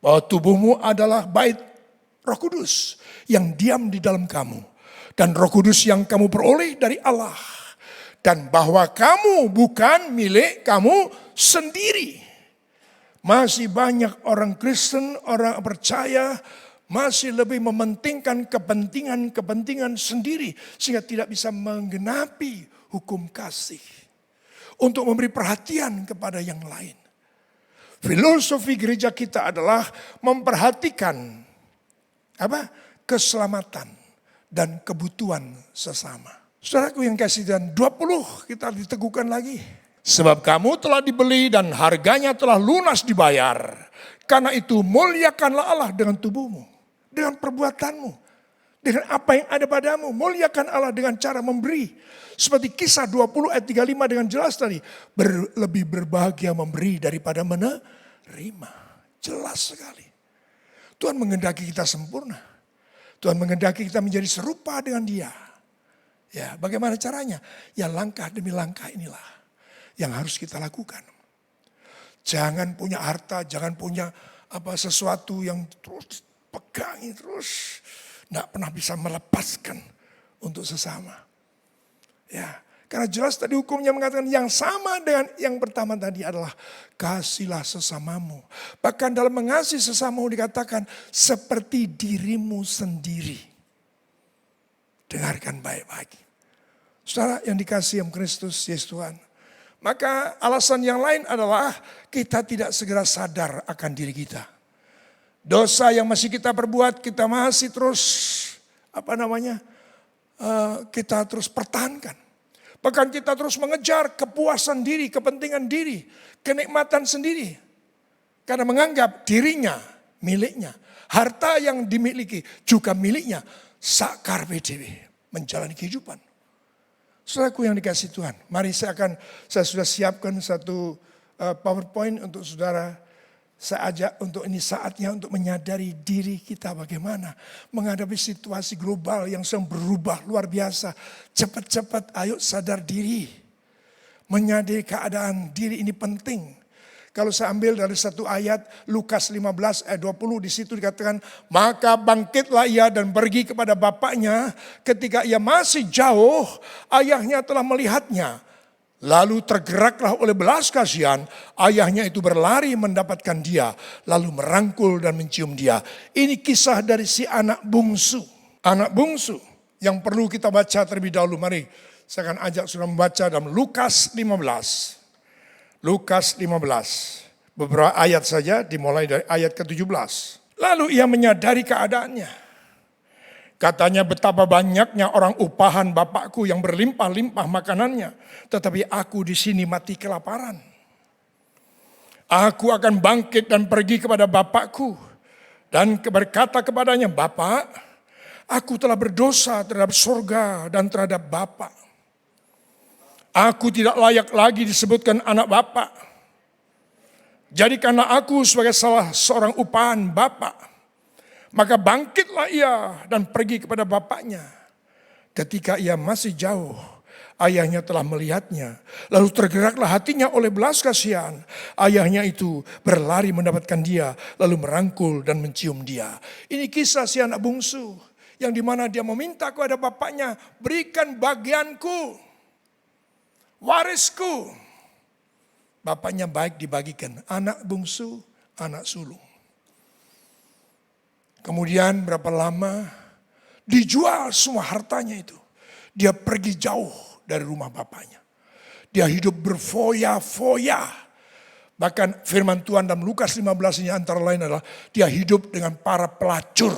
bahwa tubuhmu adalah bait Roh Kudus yang diam di dalam kamu. Dan Roh Kudus yang kamu peroleh dari Allah. Dan bahwa kamu bukan milik kamu sendiri. Masih banyak orang Kristen, orang percaya masih lebih mementingkan kepentingan sendiri. Sehingga tidak bisa menggenapi hukum kasih. Untuk memberi perhatian kepada yang lain. Filosofi gereja kita adalah memperhatikan keselamatan dan kebutuhan sesama. Saudaraku yang kasih dan 20 kita diteguhkan lagi. Sebab kamu telah dibeli dan harganya telah lunas dibayar. Karena itu muliakanlah Allah dengan tubuhmu. Dengan perbuatanmu. Dengan apa yang ada padamu. Muliakan Allah dengan cara memberi. Seperti Kisah 20 ayat 35 dengan jelas tadi. Lebih berbahagia memberi daripada menerima. Jelas sekali. Tuhan menghendaki kita sempurna. Tuhan menghendaki kita menjadi serupa dengan Dia. Ya, bagaimana caranya? Ya langkah demi langkah inilah yang harus kita lakukan. Jangan punya harta, jangan punya sesuatu yang terus pegangi terus. Tidak pernah bisa melepaskan untuk sesama. Ya, karena jelas tadi hukumnya mengatakan yang sama dengan yang pertama tadi adalah kasihlah sesamamu. Bahkan dalam mengasihi sesamamu dikatakan seperti dirimu sendiri. Dengarkan baik-baik. Saudara yang dikasihi Kristus Yesus Tuhan. Maka alasan yang lain adalah kita tidak segera sadar akan diri kita. Dosa yang masih kita perbuat kita masih terus kita terus pertahankan. Bahkan kita terus mengejar kepuasan diri, kepentingan diri, kenikmatan sendiri. Karena menganggap dirinya miliknya. Harta yang dimiliki juga miliknya. Sak carpe diem, menjalani kehidupan. Saudaraku yang dikasih Tuhan, mari saya sudah siapkan satu PowerPoint untuk saudara. Saya ajak untuk ini saatnya untuk menyadari diri kita bagaimana menghadapi situasi global yang sedang berubah luar biasa. Cepat-cepat ayo sadar diri. Menyadari keadaan diri ini penting. Kalau saya ambil dari satu ayat Lukas 15 ayat 20 di situ dikatakan, maka bangkitlah ia dan pergi kepada bapaknya. Ketika ia masih jauh, ayahnya telah melihatnya. Lalu tergeraklah oleh belas kasihan, ayahnya itu berlari mendapatkan dia, lalu merangkul dan mencium dia. Ini kisah dari si anak bungsu. Anak bungsu yang perlu kita baca terlebih dahulu. Mari saya akan ajak saudara membaca dalam Lukas 15. Lukas 15. Beberapa ayat saja dimulai dari ayat ke-17. Lalu ia menyadari keadaannya. Katanya betapa banyaknya orang upahan bapakku yang berlimpah-limpah makanannya. Tetapi aku di sini mati kelaparan. Aku akan bangkit dan pergi kepada bapakku. Dan berkata kepadanya, Bapak, aku telah berdosa terhadap surga dan terhadap Bapak. Aku tidak layak lagi disebutkan anak Bapak. Jadikanlah aku sebagai salah seorang upahan Bapak. Maka bangkitlah ia dan pergi kepada bapaknya. Ketika ia masih jauh, ayahnya telah melihatnya. Lalu tergeraklah hatinya oleh belas kasihan. Ayahnya itu berlari mendapatkan dia, lalu merangkul dan mencium dia. Ini kisah si anak bungsu, yang dimana dia meminta kepada bapaknya, berikan bagianku, warisku. Bapaknya baik dibagikan, anak bungsu, anak sulung. Kemudian berapa lama dijual semua hartanya itu. Dia pergi jauh dari rumah bapaknya. Dia hidup berfoya-foya. Bahkan firman Tuhan dalam Lukas 15 ini antara lain adalah dia hidup dengan para pelacur.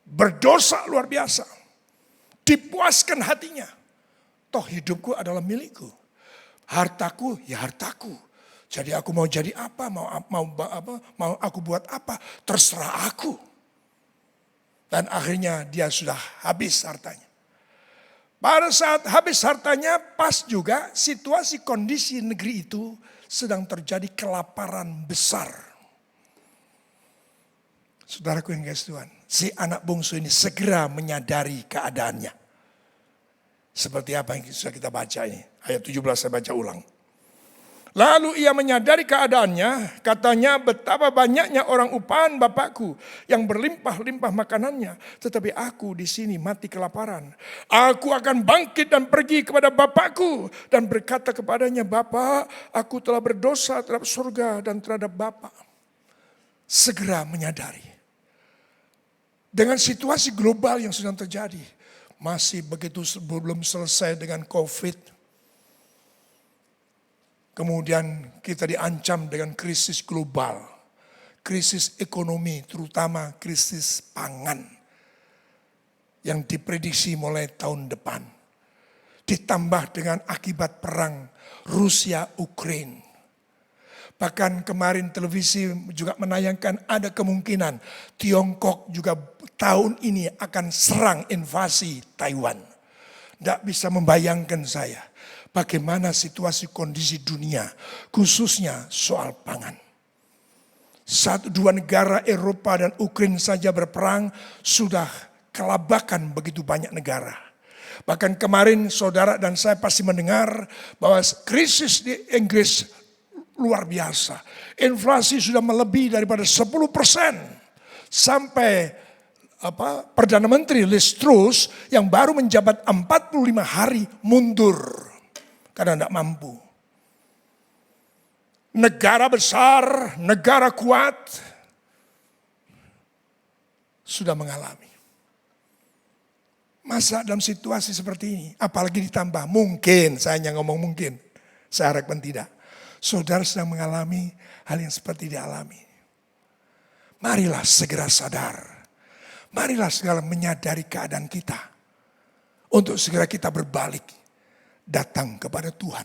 Berdosa luar biasa. Dipuaskan hatinya. Toh hidupku adalah milikku. Hartaku ya hartaku. Jadi aku mau jadi apa, mau aku buat apa, terserah aku. Dan akhirnya dia sudah habis hartanya. Pada saat habis hartanya, pas juga situasi kondisi negeri itu sedang terjadi kelaparan besar. Saudaraku yang kasih Tuhan, si anak bungsu ini segera menyadari keadaannya. Seperti apa yang sudah kita baca ini, ayat 17 saya baca ulang. Lalu ia menyadari keadaannya, katanya betapa banyaknya orang upahan bapakku yang berlimpah-limpah makanannya. Tetapi aku di sini mati kelaparan. Aku akan bangkit dan pergi kepada bapakku dan berkata kepadanya, Bapak, aku telah berdosa terhadap surga dan terhadap Bapak. Segera menyadari. Dengan situasi global yang sedang terjadi, masih begitu belum selesai dengan COVID. Kemudian kita diancam dengan krisis global, krisis ekonomi, terutama krisis pangan yang diprediksi mulai tahun depan. Ditambah dengan akibat perang Rusia-Ukraine. Bahkan kemarin televisi juga menayangkan ada kemungkinan Tiongkok juga tahun ini akan serang invasi Taiwan. Tidak bisa membayangkan saya. Bagaimana situasi kondisi dunia, khususnya soal pangan. Dua negara Eropa dan Ukraina saja berperang, sudah kelabakan begitu banyak negara. Bahkan kemarin saudara dan saya pasti mendengar bahwa krisis di Inggris luar biasa. Inflasi sudah melebihi daripada 10%. Sampai Perdana Menteri Liz Truss yang baru menjabat 45 hari mundur. Karena tidak mampu. Negara besar, negara kuat sudah mengalami. Masa dalam situasi seperti ini, apalagi ditambah mungkin, saya hanya ngomong mungkin, saya harapkan tidak. Saudara sedang mengalami hal yang seperti dialami. Marilah segera sadar. Marilah segera menyadari keadaan kita. Untuk segera kita berbalik. datang kepada Tuhan.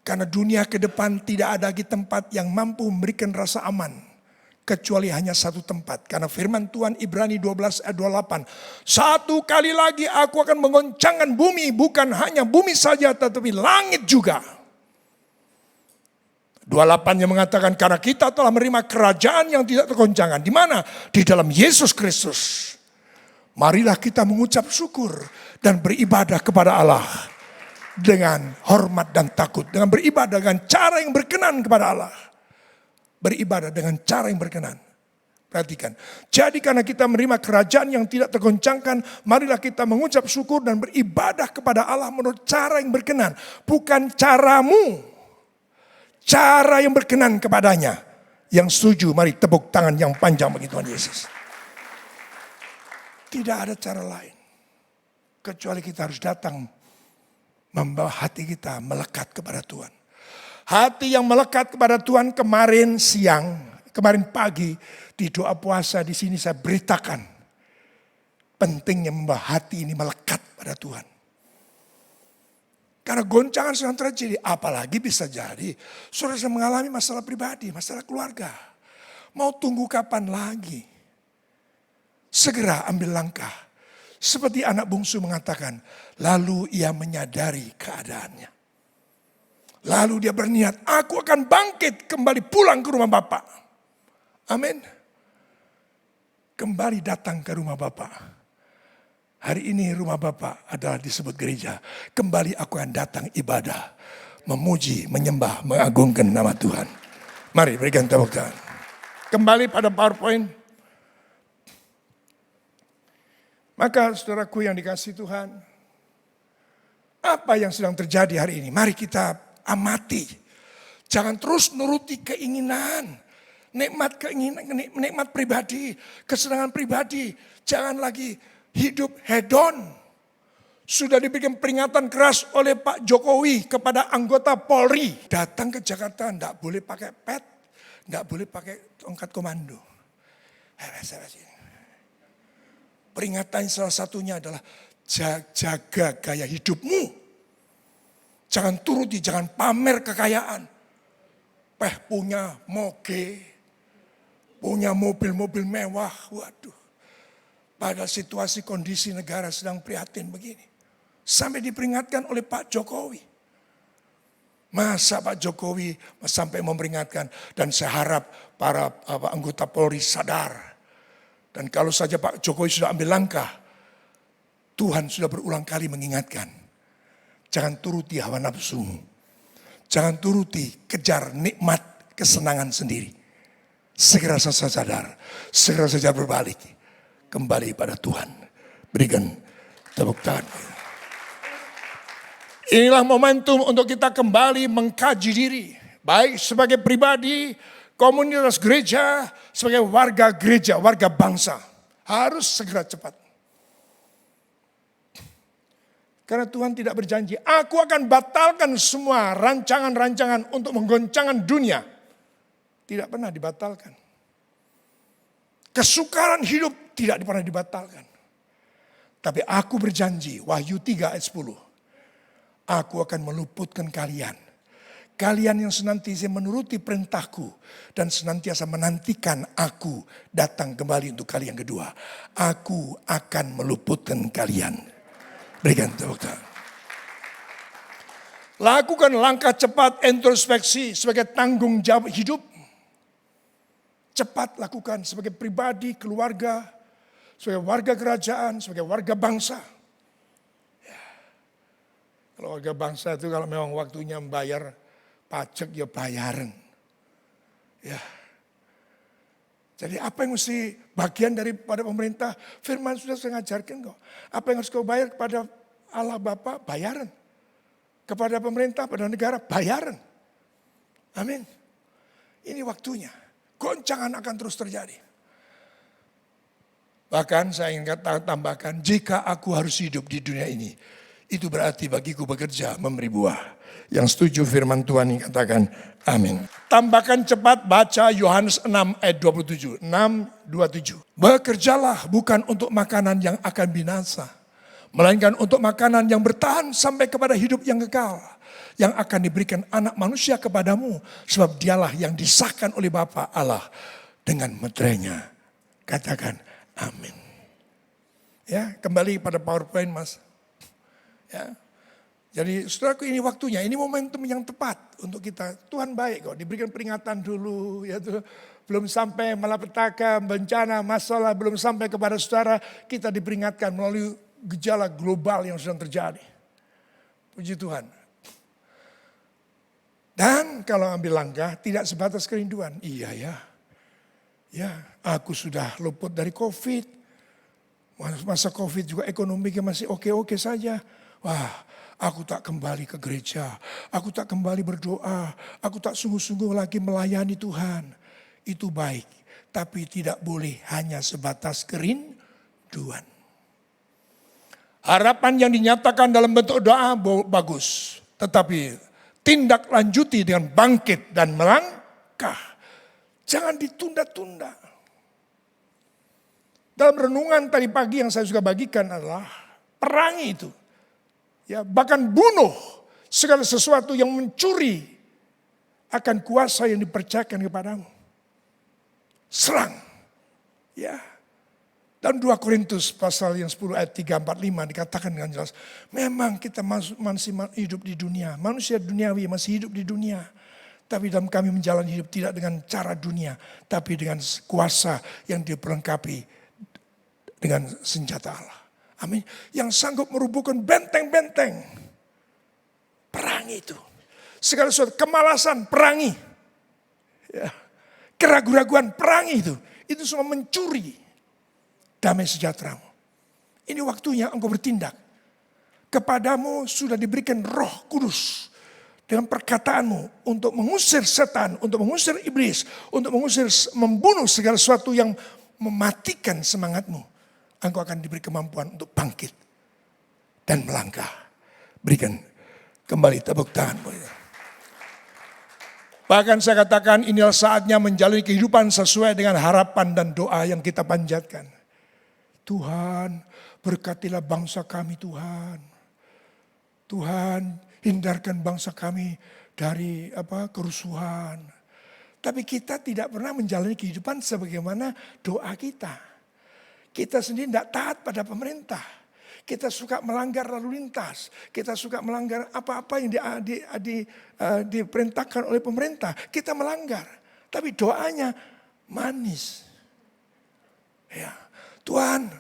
Karena dunia ke depan tidak ada lagi tempat yang mampu memberikan rasa aman. Kecuali hanya satu tempat. Karena firman Tuhan Ibrani 12 ayat 28. Satu kali lagi aku akan menggoncangkan bumi. Bukan hanya bumi saja tetapi langit juga. 28 yang mengatakan karena kita telah menerima kerajaan yang tidak tergoncangkan. Di mana? Di dalam Yesus Kristus. Marilah kita mengucap syukur dan beribadah kepada Allah. Dengan hormat dan takut. Dengan beribadah dengan cara yang berkenan kepada Allah. Beribadah dengan cara yang berkenan. Perhatikan. Jadi karena kita menerima kerajaan yang tidak tergoncangkan, marilah kita mengucap syukur dan beribadah kepada Allah menurut cara yang berkenan. Bukan caramu. Cara yang berkenan kepadanya. Yang setuju, mari tepuk tangan yang panjang bagi Tuhan Yesus. Tidak ada cara lain. Kecuali kita harus datang membawa hati kita melekat kepada Tuhan. Hati yang melekat kepada Tuhan kemarin pagi di doa puasa di sini saya beritakan pentingnya membawa hati ini melekat pada Tuhan. Karena goncangan sedang terjadi, apalagi bisa jadi saudara sedang mengalami masalah pribadi, masalah keluarga. Mau tunggu kapan lagi? Segera ambil langkah. Seperti anak bungsu mengatakan, lalu ia menyadari keadaannya. Lalu dia berniat, aku akan bangkit kembali pulang ke rumah Bapa. Amin. Kembali datang ke rumah Bapa. Hari ini rumah Bapa adalah disebut gereja. Kembali aku akan datang ibadah. Memuji, menyembah, mengagungkan nama Tuhan. Mari berikan tepuk tangan. Kembali pada PowerPoint. Maka saudaraku yang dikasihi Tuhan, apa yang sedang terjadi hari ini? Mari kita amati. Jangan terus nuruti keinginan, nikmat pribadi, kesenangan pribadi. Jangan lagi hidup hedon. Sudah diberikan peringatan keras oleh Pak Jokowi kepada anggota Polri. Datang ke Jakarta enggak boleh pakai pet, enggak boleh pakai tongkat komando. Peringatan salah satunya adalah jaga gaya hidupmu. Jangan turuti, jangan pamer kekayaan. Punya moge, punya mobil-mobil mewah. Waduh. Pada situasi kondisi negara sedang prihatin begini. Sampai diperingatkan oleh Pak Jokowi. Masa Pak Jokowi sampai memperingatkan. Dan saya harap para anggota Polri sadar. Dan kalau saja Pak Jokowi sudah ambil langkah, Tuhan sudah berulang kali mengingatkan. Jangan turuti hawa nafsumu. Jangan turuti kejar nikmat kesenangan sendiri. Segera saja sadar, segera saja berbalik. Kembali pada Tuhan. Berikan tepuk tangan. Inilah momentum untuk kita kembali mengkaji diri. Baik sebagai pribadi, komunitas gereja, sebagai warga gereja, warga bangsa. Harus segera cepat. Karena Tuhan tidak berjanji, aku akan batalkan semua rancangan-rancangan untuk menggoncangkan dunia. Tidak pernah dibatalkan. Kesukaran hidup tidak pernah dibatalkan. Tapi aku berjanji, Wahyu 3 ayat 10. Aku akan meluputkan kalian. Kalian yang senantiasa menuruti perintahku dan senantiasa menantikan aku datang kembali untuk kali yang kedua. Aku akan meluputkan kalian. Berikan tepuk tangan. Lakukan langkah cepat introspeksi sebagai tanggung jawab hidup. Cepat lakukan sebagai pribadi, keluarga, sebagai warga kerajaan, sebagai warga bangsa. Ya. Kalau warga bangsa itu kalau memang waktunya membayar pajak ya bayaran. Ya. Jadi apa yang mesti bagian daripada pemerintah? Firman sudah saya ngajarkan kok. Apa yang harus kau bayar kepada Allah Bapa? Bayaran. Kepada pemerintah, pada negara, bayaran. Amin. Ini waktunya. Goncangan akan terus terjadi. Bahkan saya ingin tambahkan, jika aku harus hidup di dunia ini, itu berarti bagiku bekerja memberi buah. Yang setuju firman Tuhan ini katakan amin. Tambahkan cepat baca Yohanes 6 ayat 27. 6:27. Bekerjalah bukan untuk makanan yang akan binasa. melainkan untuk makanan yang bertahan sampai kepada hidup yang kekal, yang akan diberikan anak manusia kepadamu, sebab dialah yang disahkan oleh Bapa Allah dengan meterainya. Katakan amin. Ya, kembali pada PowerPoint Mas. Ya. Jadi saudaraku, ini waktunya, ini momentum yang tepat untuk kita. Tuhan baik kok, diberikan peringatan dulu, ya tuh. Belum sampai malapetaka, bencana, masalah, belum sampai kepada saudara, kita diperingatkan melalui gejala global yang sedang terjadi. Puji Tuhan. Dan kalau ambil langkah, tidak sebatas kerinduan. Iya ya, ya aku sudah luput dari COVID. Masa COVID juga ekonominya masih oke-oke saja. Wah, aku tak kembali ke gereja, aku tak kembali berdoa, aku tak sungguh-sungguh lagi melayani Tuhan. Itu baik, tapi tidak boleh hanya sebatas kerinduan. Harapan yang dinyatakan dalam bentuk doa bagus, tetapi tindak lanjuti dengan bangkit dan melangkah. Jangan ditunda-tunda. Dalam renungan tadi pagi yang saya suka bagikan adalah perangi itu. Ya, bahkan bunuh segala sesuatu yang mencuri akan kuasa yang dipercayakan kepadamu. Serang. Ya. Dan 2 Korintus pasal yang 10 ayat 3-4-5 dikatakan dengan jelas. Memang kita masih hidup di dunia. Manusia duniawi masih hidup di dunia. Tapi dalam kami menjalani hidup tidak dengan cara dunia. Tapi dengan kuasa yang diperlengkapi dengan senjata Allah. Amin. Yang sanggup merubuhkan benteng-benteng. Perangi itu. Segala sesuatu kemalasan perangi. Ya. Keraguan-raguan perangi itu. Itu semua mencuri damai sejahteramu. Ini waktunya engkau bertindak. Kepadamu sudah diberikan Roh Kudus. Dengan perkataanmu untuk mengusir setan, untuk mengusir iblis, untuk membunuh segala sesuatu yang mematikan semangatmu. Engkau akan diberi kemampuan untuk bangkit dan melangkah. Berikan kembali tepuk tangan. Bahkan saya katakan inilah saatnya menjalani kehidupan sesuai dengan harapan dan doa yang kita panjatkan. Tuhan, berkatilah bangsa kami Tuhan. Tuhan, hindarkan bangsa kami dari kerusuhan. Tapi kita tidak pernah menjalani kehidupan sebagaimana doa kita. Kita sendiri tidak taat pada pemerintah. Kita suka melanggar lalu lintas. Kita suka melanggar apa-apa yang diperintahkan oleh pemerintah. Kita melanggar. Tapi doanya manis. Ya, Tuhan,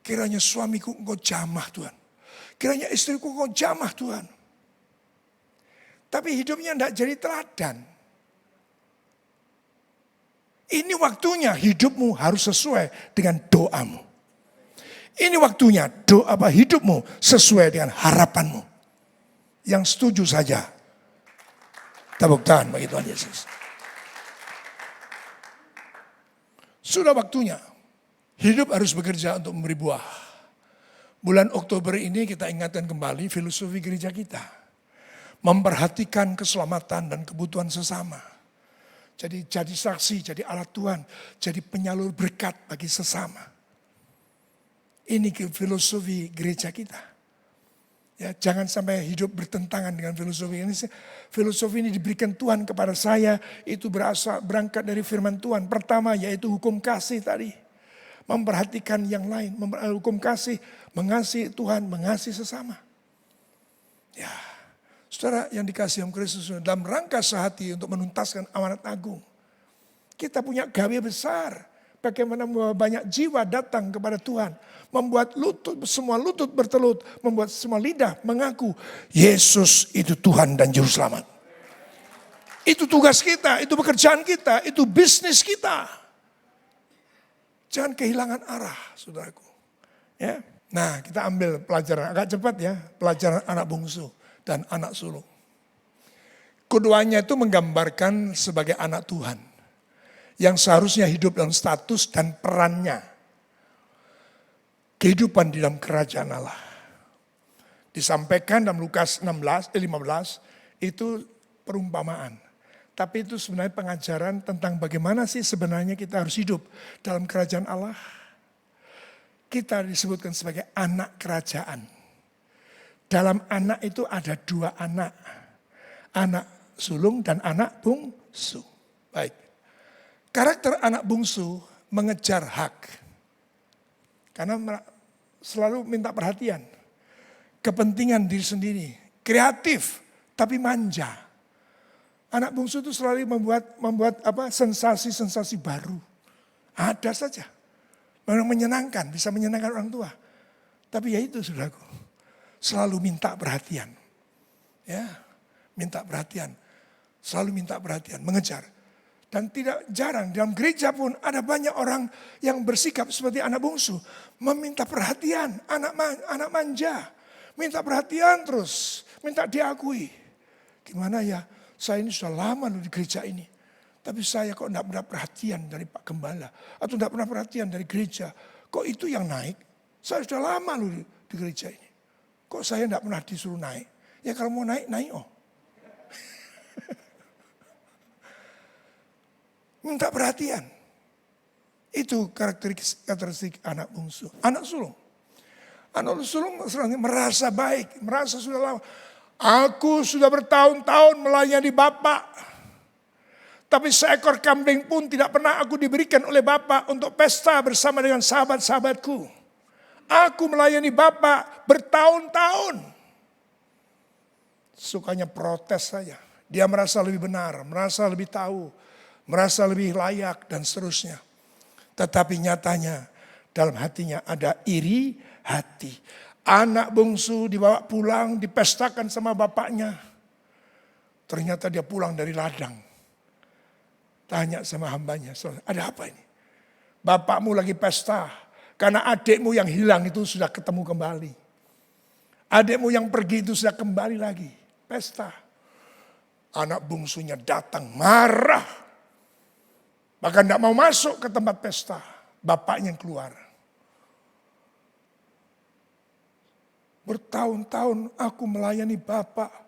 kiranya suamiku engkau jamah Tuhan. Kiranya istriku engkau jamah Tuhan. Tapi hidupnya tidak jadi teladan. Ini waktunya hidupmu harus sesuai dengan doamu. Ini waktunya hidupmu sesuai dengan harapanmu. Yang setuju saja. Tepuk tangan bagi Tuhan Yesus. Sudah waktunya. Hidup harus bekerja untuk memberi buah. Bulan Oktober ini kita ingatkan kembali filosofi gereja kita. Memperhatikan keselamatan dan kebutuhan sesama. Jadi saksi, jadi alat Tuhan, jadi penyalur berkat bagi sesama. Ini filosofi gereja kita. Ya, jangan sampai hidup bertentangan dengan filosofi ini. Filosofi ini diberikan Tuhan kepada saya, itu berangkat dari firman Tuhan. Pertama yaitu hukum kasih tadi. Memperhatikan yang lain, hukum kasih, mengasihi Tuhan, mengasihi sesama. Ya. Saudara yang dikasihi oleh Kristus, dalam rangka sehati untuk menuntaskan amanat agung. Kita punya gawe besar. Bagaimana banyak jiwa datang kepada Tuhan. Membuat semua lutut bertelut. Membuat semua lidah mengaku Yesus itu Tuhan dan Juru Selamat. Itu tugas kita, itu pekerjaan kita, itu bisnis kita. Jangan kehilangan arah, saudaraku. Ya. Nah, kita ambil pelajaran agak cepat ya. Pelajaran anak bungsu dan anak sulung. Keduanya itu menggambarkan sebagai anak Tuhan. Yang seharusnya hidup dalam status dan perannya. Kehidupan di dalam kerajaan Allah. Disampaikan dalam Lukas 15 itu perumpamaan. Tapi itu sebenarnya pengajaran tentang bagaimana sih sebenarnya kita harus hidup dalam kerajaan Allah. kita disebutkan sebagai anak kerajaan. Dalam anak itu ada 2 anak. Anak sulung dan anak bungsu. Baik. Karakter anak bungsu mengejar hak. Karena selalu minta perhatian. Kepentingan diri sendiri. Kreatif tapi manja. Anak bungsu itu selalu membuat sensasi-sensasi baru. Ada saja. Memang menyenangkan, bisa menyenangkan orang tua. Tapi ya itu saudaraku. Selalu minta perhatian. Ya, minta perhatian. Selalu minta perhatian, mengejar. Dan tidak jarang dalam gereja pun ada banyak orang yang bersikap seperti anak bungsu. Meminta perhatian, anak manja. Minta perhatian terus, minta diakui. Gimana ya, saya ini sudah lama loh di gereja ini. Tapi saya kok tidak pernah perhatian dari Pak Gembala. Atau tidak pernah perhatian dari gereja. Kok itu yang naik? Saya sudah lama loh di gereja ini. Kok saya tidak pernah disuruh naik? Ya kalau mau naik, naik oh. Minta perhatian. Itu karakteristik anak bungsu. Anak sulung. Anak sulung merasa baik, merasa sudah lama. Aku sudah bertahun-tahun melayani Bapak. Tapi seekor kambing pun tidak pernah aku diberikan oleh Bapak untuk pesta bersama dengan sahabat-sahabatku. Aku melayani Bapak bertahun-tahun. Sukanya protes saja. Dia merasa lebih benar, merasa lebih tahu, merasa lebih layak dan seterusnya. Tetapi nyatanya dalam hatinya ada iri hati. Anak bungsu dibawa pulang, dipestakan sama bapaknya. Ternyata dia pulang dari ladang. Tanya sama hambanya, ada apa ini? Bapakmu lagi pesta. Karena adikmu yang hilang itu sudah ketemu kembali. Adikmu yang pergi itu sudah kembali lagi. Pesta. Anak bungsunya datang marah. Bahkan tidak mau masuk ke tempat pesta. Bapaknya yang keluar. Bertahun-tahun aku melayani Bapak.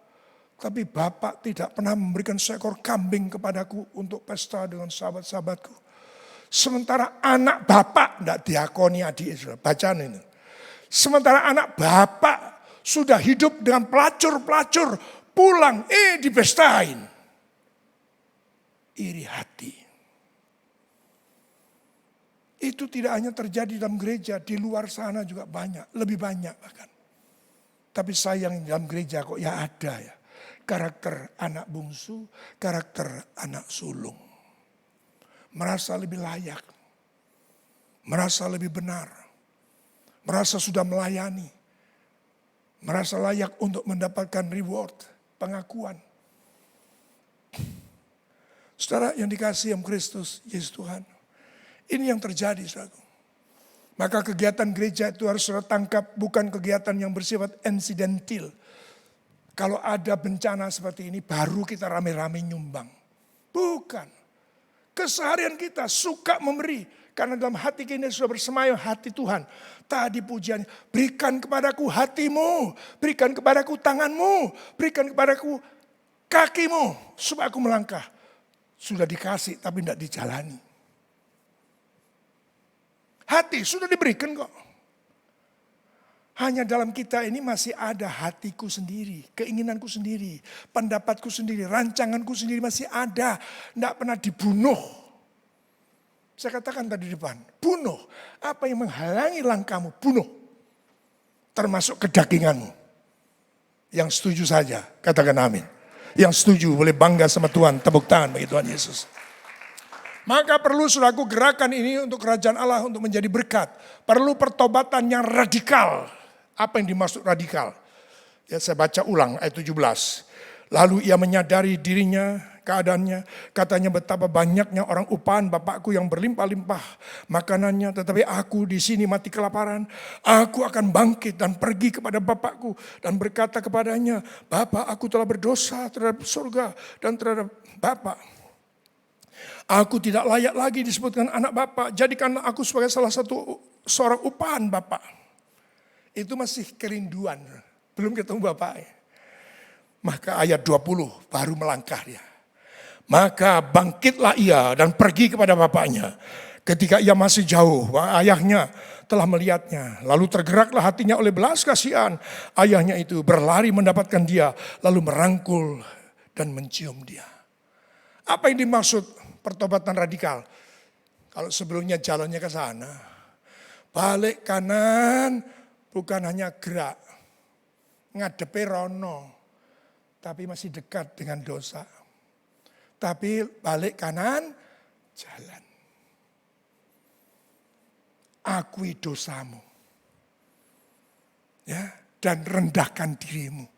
Tapi Bapak tidak pernah memberikan seekor kambing kepadaku untuk pesta dengan sahabat-sahabatku. Sementara anak Bapak tidak diakoni adik Israel. Bacaan ini. Sementara anak Bapak sudah hidup dengan pelacur-pelacur. Pulang, dipestain. Iri hati. Itu tidak hanya terjadi dalam gereja. Di luar sana juga banyak. Lebih banyak bahkan. Tapi sayang dalam gereja kok ya ada ya. Karakter anak bungsu, karakter anak sulung. Merasa lebih layak, merasa lebih benar, merasa sudah melayani, merasa layak untuk mendapatkan reward, pengakuan. Saudara yang dikasihi oleh Kristus, Yesus Tuhan, ini yang terjadi, saudara. Maka kegiatan gereja itu harus saudara tangkap bukan kegiatan yang bersifat insidental. Kalau ada bencana seperti ini baru kita rame-rame nyumbang. Bukan. Keseharian kita suka memberi. Karena dalam hati kita sudah bersemayam hati Tuhan. Tadi pujian, berikan kepadaku hatimu. Berikan kepadaku tanganmu. Berikan kepadaku kakimu. Supaya aku melangkah. Sudah dikasih tapi tidak dijalani. Hati sudah diberikan kok. Hanya dalam kita ini masih ada hatiku sendiri, keinginanku sendiri, pendapatku sendiri, rancanganku sendiri masih ada. Tidak pernah dibunuh. Saya katakan tadi di depan, bunuh. Apa yang menghalangi langkahmu, bunuh. Termasuk kedaginganmu. Yang setuju saja, katakan amin. Yang setuju boleh bangga sama Tuhan, tepuk tangan bagi Tuhan Yesus. Maka perlu saudaraku gerakan ini untuk kerajaan Allah untuk menjadi berkat. Perlu pertobatan yang radikal. Apa yang dimaksud radikal? Ya, saya baca ulang ayat 17. Lalu ia menyadari dirinya, keadaannya. Katanya betapa banyaknya orang upahan Bapakku yang berlimpah-limpah makanannya. Tetapi aku di sini mati kelaparan. Aku akan bangkit dan pergi kepada Bapakku. Dan berkata kepadanya, Bapak, aku telah berdosa terhadap surga dan terhadap Bapak. Aku tidak layak lagi disebutkan anak Bapak. Jadikanlah aku sebagai salah satu seorang upahan Bapak. Itu masih kerinduan. Belum ketemu Bapaknya. Maka ayat 20 baru melangkah dia. Maka bangkitlah ia dan pergi kepada bapaknya. Ketika ia masih jauh, ayahnya telah melihatnya. Lalu tergeraklah hatinya oleh belas kasihan. Ayahnya itu berlari mendapatkan dia, lalu merangkul dan mencium dia. Apa yang dimaksud pertobatan radikal? Kalau sebelumnya jalannya ke sana, balik kanan bukan hanya gerak, ngadepi rono, tapi masih dekat dengan dosa. Tapi balik kanan, jalan. Akui dosamu. Ya, dan rendahkan dirimu.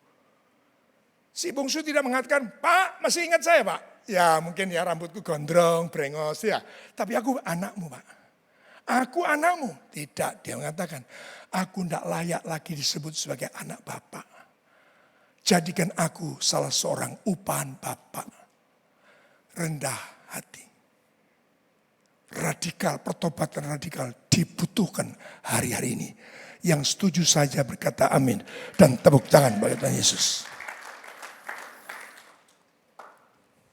Si bungsu tidak mengatakan, Pak masih ingat saya Pak? Ya mungkin ya rambutku gondrong, brengos ya. Tapi aku anakmu Pak. Aku anakmu. Tidak, dia mengatakan, aku tidak layak lagi disebut sebagai anak Bapak. Jadikan aku salah seorang upahan Bapak. Rendah hati. Radikal, pertobatan radikal dibutuhkan hari-hari ini. Yang setuju saja berkata amin. Dan tepuk tangan bagi Tuhan Yesus.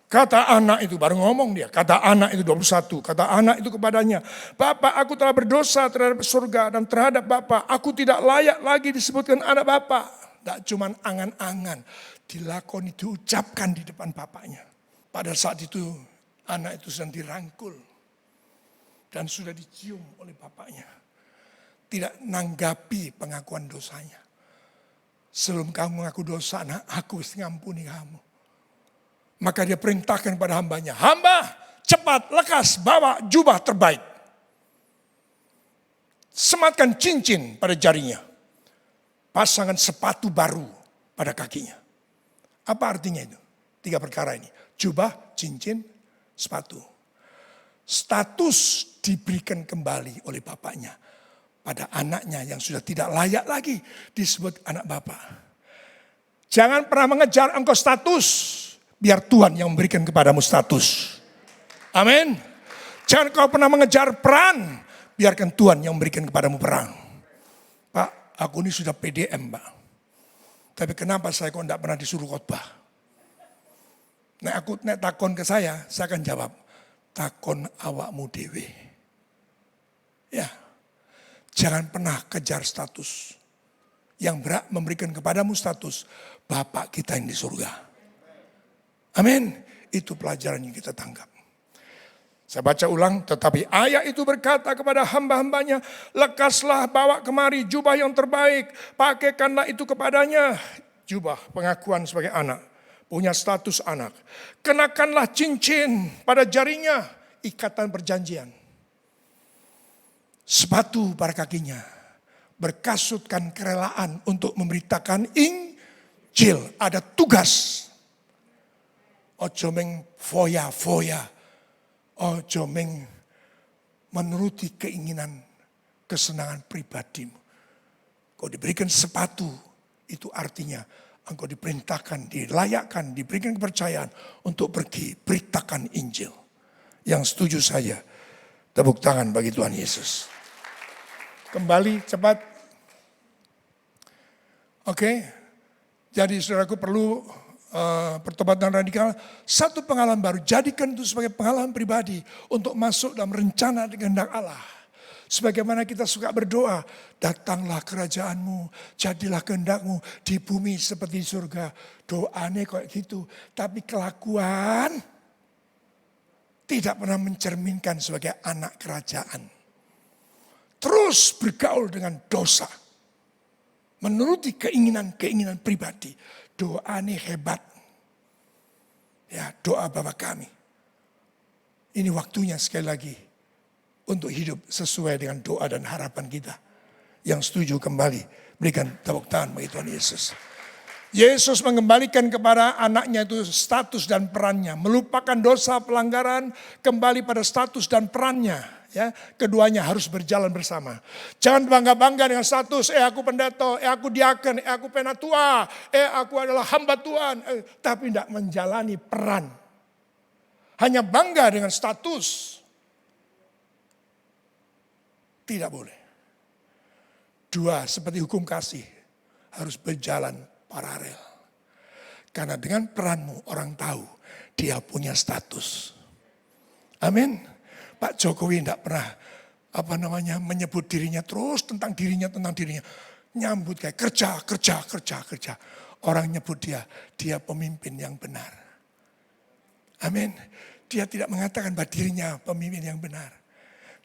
Kata anak itu, baru ngomong dia. Kata anak itu 21. Kata anak itu kepadanya, Bapak aku telah berdosa terhadap surga dan terhadap Bapak. Aku tidak layak lagi disebutkan anak Bapak. Tidak cuma angan-angan. Dilakoni, diucapkan di depan bapaknya. Pada saat itu anak itu sedang dirangkul. Dan sudah dicium oleh bapaknya. Tidak nanggapi pengakuan dosanya. Sebelum kamu mengaku dosa, anak, aku ngampuni kamu. Maka dia perintahkan pada hambanya, hamba cepat lekas bawa jubah terbaik. Sematkan cincin pada jarinya. Pasangkan sepatu baru pada kakinya. Apa artinya itu? 3 perkara ini. Jubah, cincin, sepatu. Status diberikan kembali oleh bapaknya pada anaknya yang sudah tidak layak lagi disebut anak bapak. Jangan pernah mengejar engkau status, biar Tuhan yang memberikan kepadamu status. Amin. Jangan kau pernah mengejar peran, biarkan Tuhan yang memberikan kepadamu peran. Pak, aku ini sudah PDM Pak. Tapi kenapa saya kok tidak pernah disuruh khotbah? Nek takon ke saya akan jawab, takon awakmu dewe. Ya, jangan pernah kejar status. Yang berhak memberikan kepadamu status, Bapak kita yang di surga. Amin. Itu pelajaran yang kita tangkap. Saya baca ulang, tetapi ayah itu berkata kepada hamba-hambanya, lekaslah bawa kemari jubah yang terbaik, pakaikanlah itu kepadanya. Jubah pengakuan sebagai anak, punya status anak. Kenakanlah cincin pada jarinya, ikatan perjanjian. Sepatu pada kakinya, berkasutkan kerelaan untuk memberitakan Injil. Ada tugas. Ojo meng foya-foya. Ojo meng menuruti keinginan, kesenangan pribadimu. Kau diberikan sepatu, itu artinya engkau diperintahkan, dilayakkan, diberikan kepercayaan untuk pergi beritakan Injil. Yang setuju saja, tepuk tangan bagi Tuhan Yesus. Kembali cepat. Oke. Jadi saudaraku perlu pertobatan radikal. Satu pengalaman baru, jadikan itu sebagai pengalaman pribadi untuk masuk dalam rencana dengan kehendak Allah. Sebagaimana kita suka berdoa, datanglah kerajaanmu, jadilah kehendakmu di bumi seperti di surga. Doanya kayak gitu, tapi kelakuan tidak pernah mencerminkan sebagai anak kerajaan. Terus bergaul dengan dosa, menuruti keinginan pribadi. Doanya hebat. Ya, doa Bapa kami. Ini waktunya sekali lagi untuk hidup sesuai dengan doa dan harapan kita. Yang setuju kembali, berikan tepuk tangan bagi Tuhan Yesus. Yesus mengembalikan kepada anaknya itu status dan perannya. Melupakan dosa pelanggaran, kembali pada status dan perannya. Ya, keduanya harus berjalan bersama. Jangan bangga-bangga dengan status, aku pendeta, aku diaken, aku penatua, aku adalah hamba Tuhan. Tapi tidak menjalani peran. Hanya bangga dengan status. Tidak boleh. Dua, seperti hukum kasih, harus berjalan paralel. Karena dengan peranmu orang tahu dia punya status. Amin. Pak Jokowi tidak pernah menyebut dirinya terus tentang dirinya. Nyambut kayak kerja. Orang nyebut dia pemimpin yang benar. Amin. Dia tidak mengatakan bahwa dirinya pemimpin yang benar.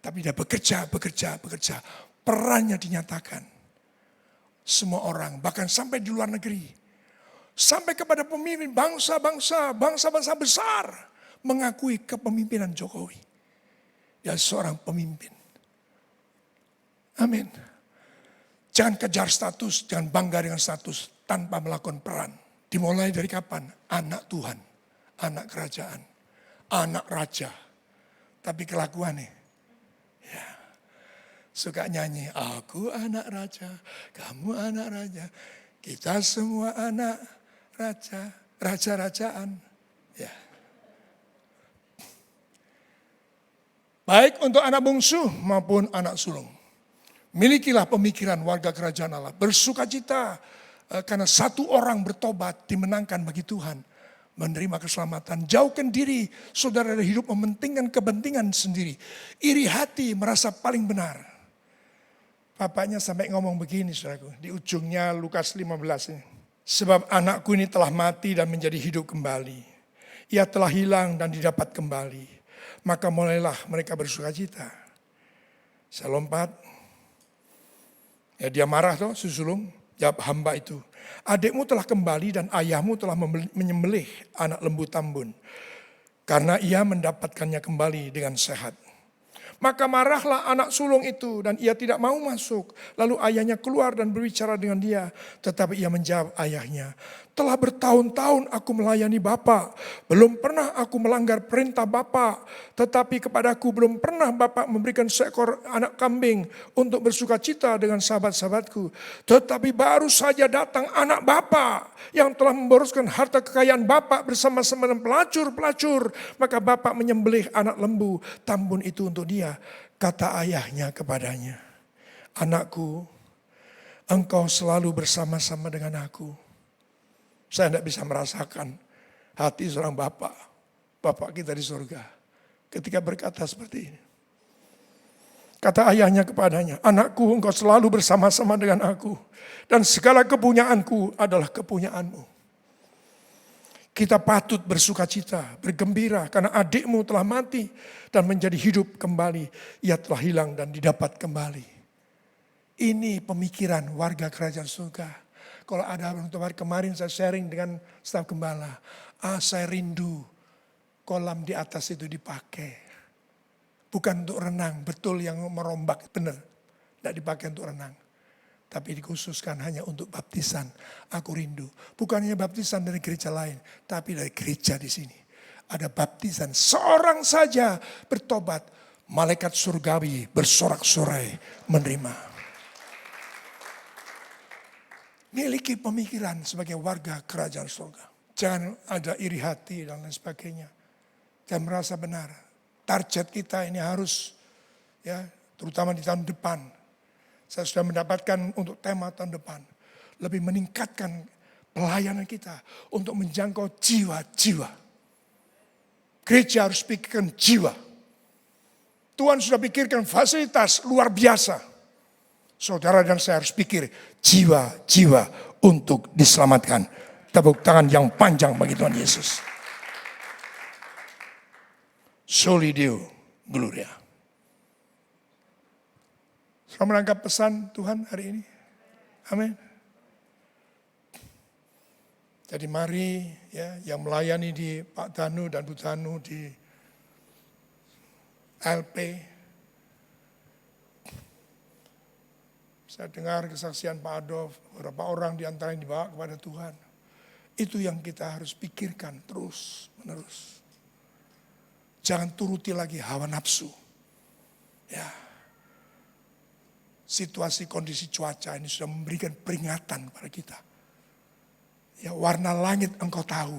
Tapi dia bekerja. Perannya dinyatakan. Semua orang, bahkan sampai di luar negeri. Sampai kepada pemimpin bangsa-bangsa besar. Mengakui kepemimpinan Jokowi. Dia seorang pemimpin. Amin. Jangan kejar status, jangan bangga dengan status tanpa melakukan peran. Dimulai dari kapan? Anak Tuhan, anak kerajaan, anak raja. Tapi kelakuannya, ya, suka nyanyi, aku anak raja, kamu anak raja, kita semua anak raja, raja-rajaan. Ya. Baik untuk anak bungsu maupun anak sulung. Milikilah pemikiran warga kerajaan Allah. Bersukacita karena satu orang bertobat dimenangkan bagi Tuhan. Menerima keselamatan. Jauhkan diri saudara dari hidup mementingkan kepentingan sendiri. Iri hati merasa paling benar. Bapaknya sampai ngomong begini saudaraku. Di ujungnya Lukas 15 ini. Sebab anakku ini telah mati dan menjadi hidup kembali. Ia telah hilang dan didapat kembali. Maka mulailah mereka bersukacita. Saya lompat. Ya dia marah toh susulung. Jawab hamba itu. Adikmu telah kembali dan ayahmu telah menyembelih anak lembu tambun. Karena ia mendapatkannya kembali dengan sehat. Maka marahlah anak sulung itu dan ia tidak mau masuk. Lalu ayahnya keluar dan berbicara dengan dia. Tetapi ia menjawab ayahnya. Telah bertahun-tahun aku melayani Bapak. Belum pernah aku melanggar perintah Bapak. Tetapi kepadaku belum pernah Bapak memberikan seekor anak kambing untuk bersukacita dengan sahabat-sahabatku. Tetapi baru saja datang anak Bapak yang telah memboroskan harta kekayaan Bapak bersama-sama dengan pelacur-pelacur. Maka Bapak menyembelih anak lembu tambun itu untuk dia. Kata ayahnya kepadanya, anakku, engkau selalu bersama-sama dengan aku. Saya tidak bisa merasakan hati seorang Bapak kita di surga. Ketika berkata seperti ini. Kata ayahnya kepadanya, anakku engkau selalu bersama-sama dengan aku. Dan segala kepunyaanku adalah kepunyaanmu. Kita patut bersukacita, bergembira karena adikmu telah mati dan menjadi hidup kembali. Ia telah hilang dan didapat kembali. Ini pemikiran warga kerajaan surga. Kalau ada kemarin saya sharing dengan staf gembala. Saya rindu kolam di atas itu dipakai. Bukan untuk renang, betul yang merombak, benar. Tidak dipakai untuk renang. Tapi dikhususkan hanya untuk baptisan. Aku rindu. Bukan hanya baptisan dari gereja lain. Tapi dari gereja di sini. Ada baptisan. Seorang saja bertobat. Malaikat surgawi bersorak-sorai menerima. Miliki pemikiran sebagai warga kerajaan surga. Jangan ada iri hati dan lain sebagainya. Jangan merasa benar. Target kita ini harus, ya, terutama di tahun depan. Saya sudah mendapatkan untuk tema tahun depan. Lebih meningkatkan pelayanan kita untuk menjangkau jiwa-jiwa. Gereja harus pikirkan jiwa. Tuhan sudah pikirkan fasilitas luar biasa. Saudara dan saya harus pikir jiwa-jiwa untuk diselamatkan. Tepuk tangan yang panjang bagi Tuhan Yesus. Soli Deo Gloria. Selamat menangkap pesan Tuhan hari ini. Amin. Jadi mari ya yang melayani di Pak Danu dan Bu Danu di LP. Saya dengar kesaksian Pak Adolf, beberapa orang di antara yang dibawa kepada Tuhan. Itu yang kita harus pikirkan terus menerus. Jangan turuti lagi hawa nafsu. Ya. Situasi kondisi cuaca ini sudah memberikan peringatan kepada kita. Ya, warna langit engkau tahu.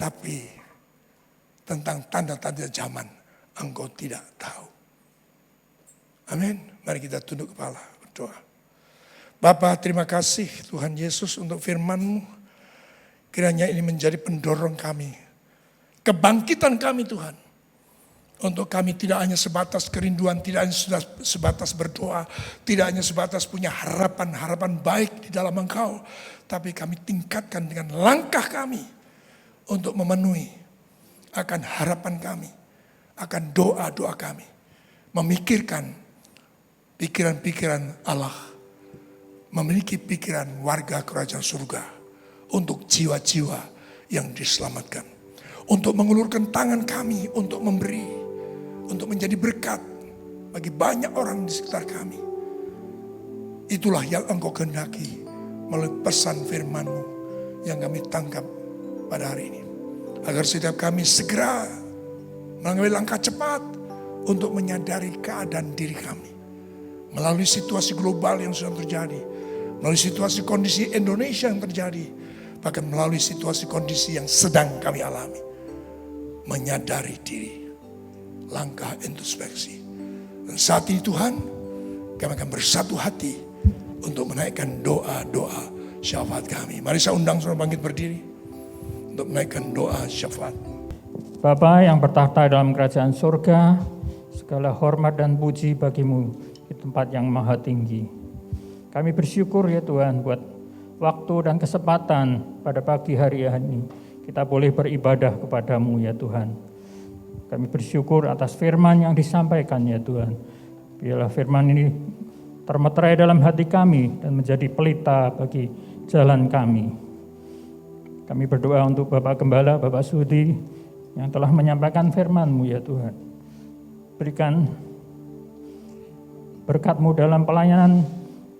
Tapi tentang tanda-tanda zaman engkau tidak tahu. Amin. Mari kita tunduk kepala berdoa. Bapa, terima kasih Tuhan Yesus untuk firman-Mu. Kiranya ini menjadi pendorong kami. Kebangkitan kami Tuhan. Untuk kami tidak hanya sebatas kerinduan, tidak hanya sebatas berdoa, tidak hanya sebatas punya harapan-harapan baik di dalam Engkau, tapi kami tingkatkan dengan langkah kami untuk memenuhi akan harapan kami, akan doa-doa kami, memikirkan pikiran-pikiran Allah, memiliki pikiran warga kerajaan surga untuk jiwa-jiwa yang diselamatkan, untuk mengulurkan tangan kami untuk memberi, untuk menjadi berkat bagi banyak orang di sekitar kami. Itulah yang Engkau kehendaki melalui pesan firman-Mu yang kami tangkap pada hari ini. Agar setiap kami segera mengambil langkah cepat untuk menyadari keadaan diri kami. Melalui situasi global yang sedang terjadi, melalui situasi kondisi Indonesia yang terjadi, bahkan melalui situasi kondisi yang sedang kami alami. Menyadari diri. Langkah introspeksi. Dan saat ini Tuhan, kami akan bersatu hati untuk menaikkan doa-doa syafaat kami. Mari saya undang saudara bangkit berdiri untuk menaikkan doa syafaat. Bapa yang bertahta dalam kerajaan surga, segala hormat dan puji bagimu di tempat yang maha tinggi. Kami bersyukur ya Tuhan buat waktu dan kesempatan pada pagi hari ini kita boleh beribadah kepadamu ya Tuhan. Kami bersyukur atas firman yang disampaikan ya Tuhan. Biarlah firman ini termeterai dalam hati kami dan menjadi pelita bagi jalan kami. Kami berdoa untuk Bapak Gembala, Bapak Sudi yang telah menyampaikan firman-Mu ya Tuhan. Berikan berkat-Mu dalam pelayanan,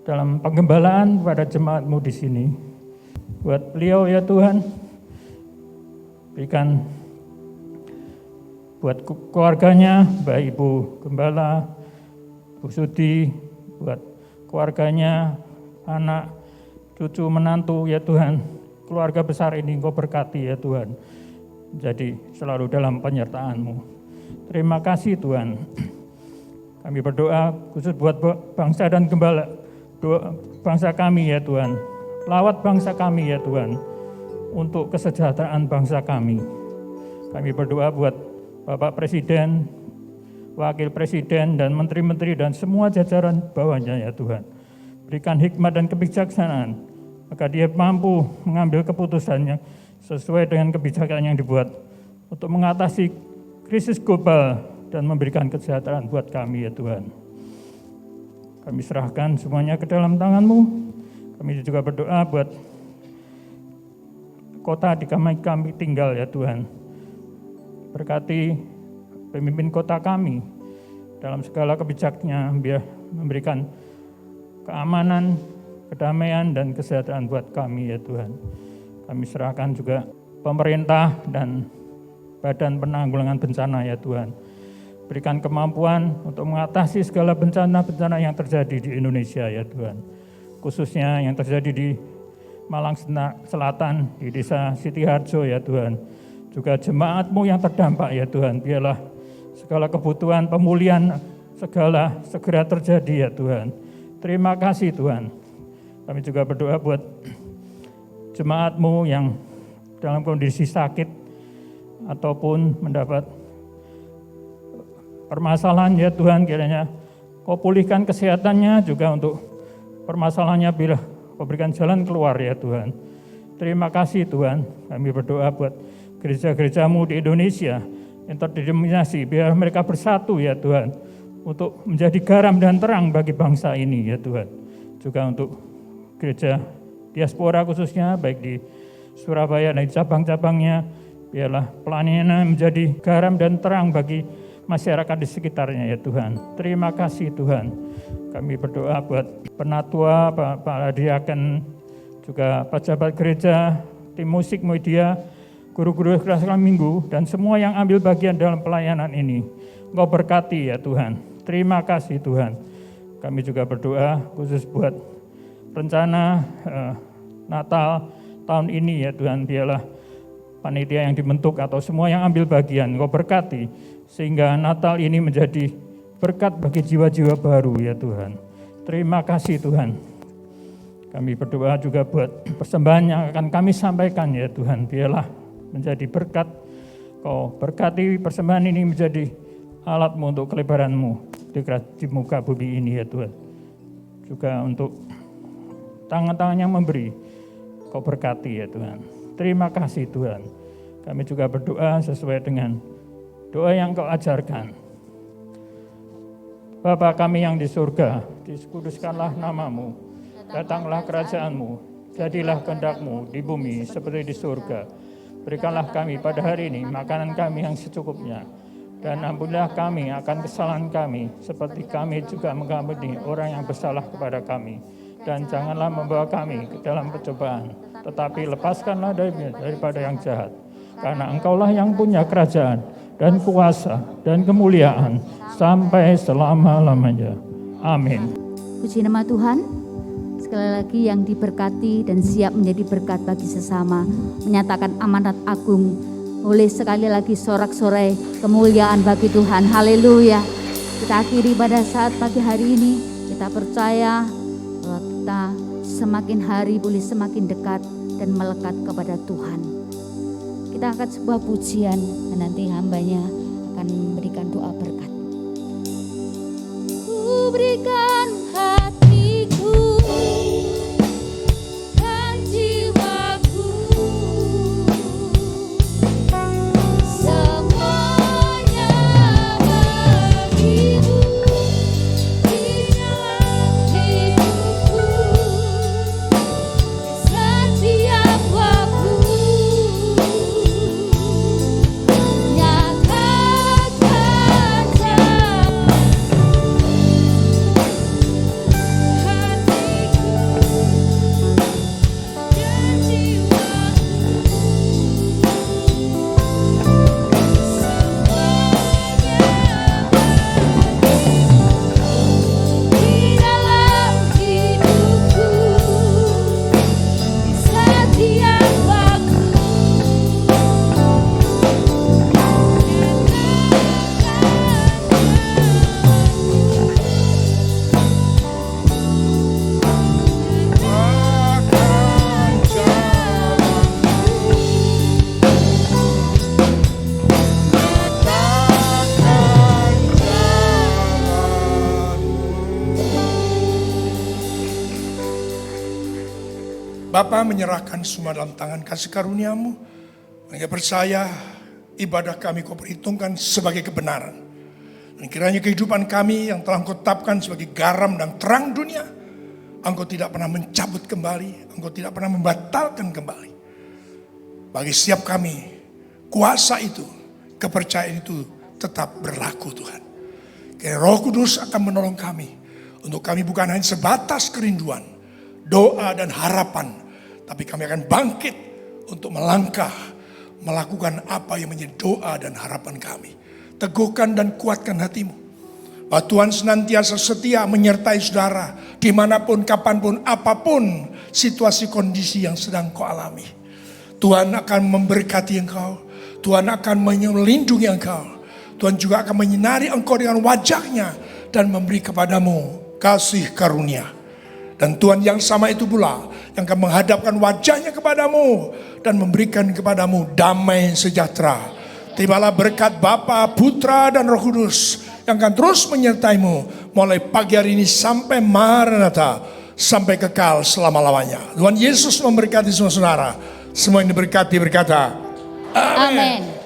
dalam penggembalaan kepada jemaat-Mu di sini. Buat beliau ya Tuhan, berikan buat keluarganya, baik Ibu Gembala, Bu Sudi, buat keluarganya, anak, cucu, menantu ya Tuhan. Keluarga besar ini Engkau berkati ya Tuhan. Jadi selalu dalam penyertaan-Mu. Terima kasih Tuhan. Kami berdoa khusus buat bangsa dan gembala, bangsa kami ya Tuhan. Lawat bangsa kami ya Tuhan. Untuk kesejahteraan bangsa kami. Kami berdoa buat Bapak Presiden, Wakil Presiden, dan Menteri-Menteri, dan semua jajaran bawahnya ya Tuhan. Berikan hikmat dan kebijaksanaan, maka dia mampu mengambil keputusannya sesuai dengan kebijakan yang dibuat untuk mengatasi krisis global dan memberikan kesejahteraan buat kami ya Tuhan. Kami serahkan semuanya ke dalam tangan-Mu. Kami juga berdoa buat kota di kami tinggal ya Tuhan. Berkati pemimpin kota kami dalam segala kebijaksananya, biar memberikan keamanan, kedamaian, dan kesejahteraan buat kami ya Tuhan. Kami serahkan juga pemerintah dan Badan Penanggulangan Bencana ya Tuhan. Berikan kemampuan untuk mengatasi segala bencana-bencana yang terjadi di Indonesia ya Tuhan. Khususnya yang terjadi di Malang Selatan, di Desa Sitiharjo ya Tuhan. Juga jemaat-Mu yang terdampak ya Tuhan, biarlah segala kebutuhan pemulihan segera terjadi ya Tuhan. Terima kasih Tuhan. Kami juga berdoa buat jemaat-Mu yang dalam kondisi sakit ataupun mendapat permasalahan ya Tuhan, kiranya Kau pulihkan kesehatannya, juga untuk permasalahannya bila Kau berikan jalan keluar ya Tuhan. Terima kasih Tuhan. Kami berdoa buat gereja-gereja-Mu di Indonesia yang terdominasi, biar mereka bersatu ya Tuhan, untuk menjadi garam dan terang bagi bangsa ini ya Tuhan. Juga untuk gereja diaspora khususnya, baik di Surabaya dan cabang-cabangnya, biarlah pelayanan menjadi garam dan terang bagi masyarakat di sekitarnya ya Tuhan. Terima kasih Tuhan. Kami berdoa buat penatua, Pak Diaken, juga pejabat gereja, tim musik, media, guru-guru kelas minggu, dan semua yang ambil bagian dalam pelayanan ini. Engkau berkati ya Tuhan. Terima kasih Tuhan. Kami juga berdoa khusus buat rencana Natal tahun ini ya Tuhan. Biarlah panitia yang dibentuk atau semua yang ambil bagian Engkau berkati, sehingga Natal ini menjadi berkat bagi jiwa-jiwa baru ya Tuhan. Terima kasih Tuhan. Kami berdoa juga buat persembahan yang akan kami sampaikan ya Tuhan. Biarlah menjadi berkat. Kau berkati persembahan ini menjadi alat-Mu untuk kelebaran-Mu di muka bumi ini ya Tuhan. Juga untuk tangan-tangan yang memberi, Kau berkati ya Tuhan. Terima kasih Tuhan. Kami juga berdoa sesuai dengan doa yang Kau ajarkan. Bapa kami yang di surga, dikuduskanlah nama-Mu, datanglah kerajaan-Mu, jadilah kehendak-Mu di bumi seperti di surga. Berikanlah kami pada hari ini makanan kami yang secukupnya, dan ampunilah kami akan kesalahan kami, seperti kami juga mengampuni orang yang bersalah kepada kami. Dan janganlah membawa kami ke dalam percobaan, tetapi lepaskanlah daripada yang jahat. Karena Engkaulah yang punya kerajaan, dan kuasa, dan kemuliaan, sampai selama-lamanya. Amin. Puji nama Tuhan. Sekali lagi yang diberkati dan siap menjadi berkat bagi sesama, menyatakan amanat agung. Boleh sekali lagi sorak-sorai kemuliaan bagi Tuhan. Haleluya. Kita akhiri pada saat pagi hari ini. Kita percaya bahwa kita semakin hari boleh semakin dekat dan melekat kepada Tuhan. Kita angkat sebuah pujian dan nanti hambanya akan memberikan doa berkat. Ku berikan hatiku dan jiwaku, semuanya bagimu di dalam hidupku, setiap waktu. Bapa menyerahkan semua dalam tangan kasih karunia-Mu. Hanya percaya ibadah kami Kau perhitungkan sebagai kebenaran. Dan kiranya kehidupan kami yang telah Kau tetapkan sebagai garam dan terang dunia, Engkau tidak pernah mencabut kembali, Engkau tidak pernah membatalkan kembali. Bagi setiap kami, kuasa itu, kepercayaan itu tetap berlaku Tuhan. Kiranya Roh Kudus akan menolong kami, untuk kami bukan hanya sebatas kerinduan, doa dan harapan, tapi kami akan bangkit untuk melangkah, melakukan apa yang menjadi doa dan harapan kami. Teguhkan dan kuatkan hatimu, bahwa Tuhan senantiasa setia menyertai saudara, dimanapun, kapanpun, apapun situasi kondisi yang sedang kau alami. Tuhan akan memberkati engkau, Tuhan akan melindungi engkau, Tuhan juga akan menyinari engkau dengan wajahnya dan memberi kepadamu kasih karunia. Dan Tuhan yang sama itu pula yang akan menghadapkan wajahnya kepadamu dan memberikan kepadamu damai sejahtera. Terimalah berkat Bapa, Putra dan Roh Kudus yang akan terus menyertaimu mulai pagi hari ini sampai Maranatha, sampai kekal selama-lamanya. Tuhan Yesus memberkati semua saudara. Semua yang diberkati berkata, Amin.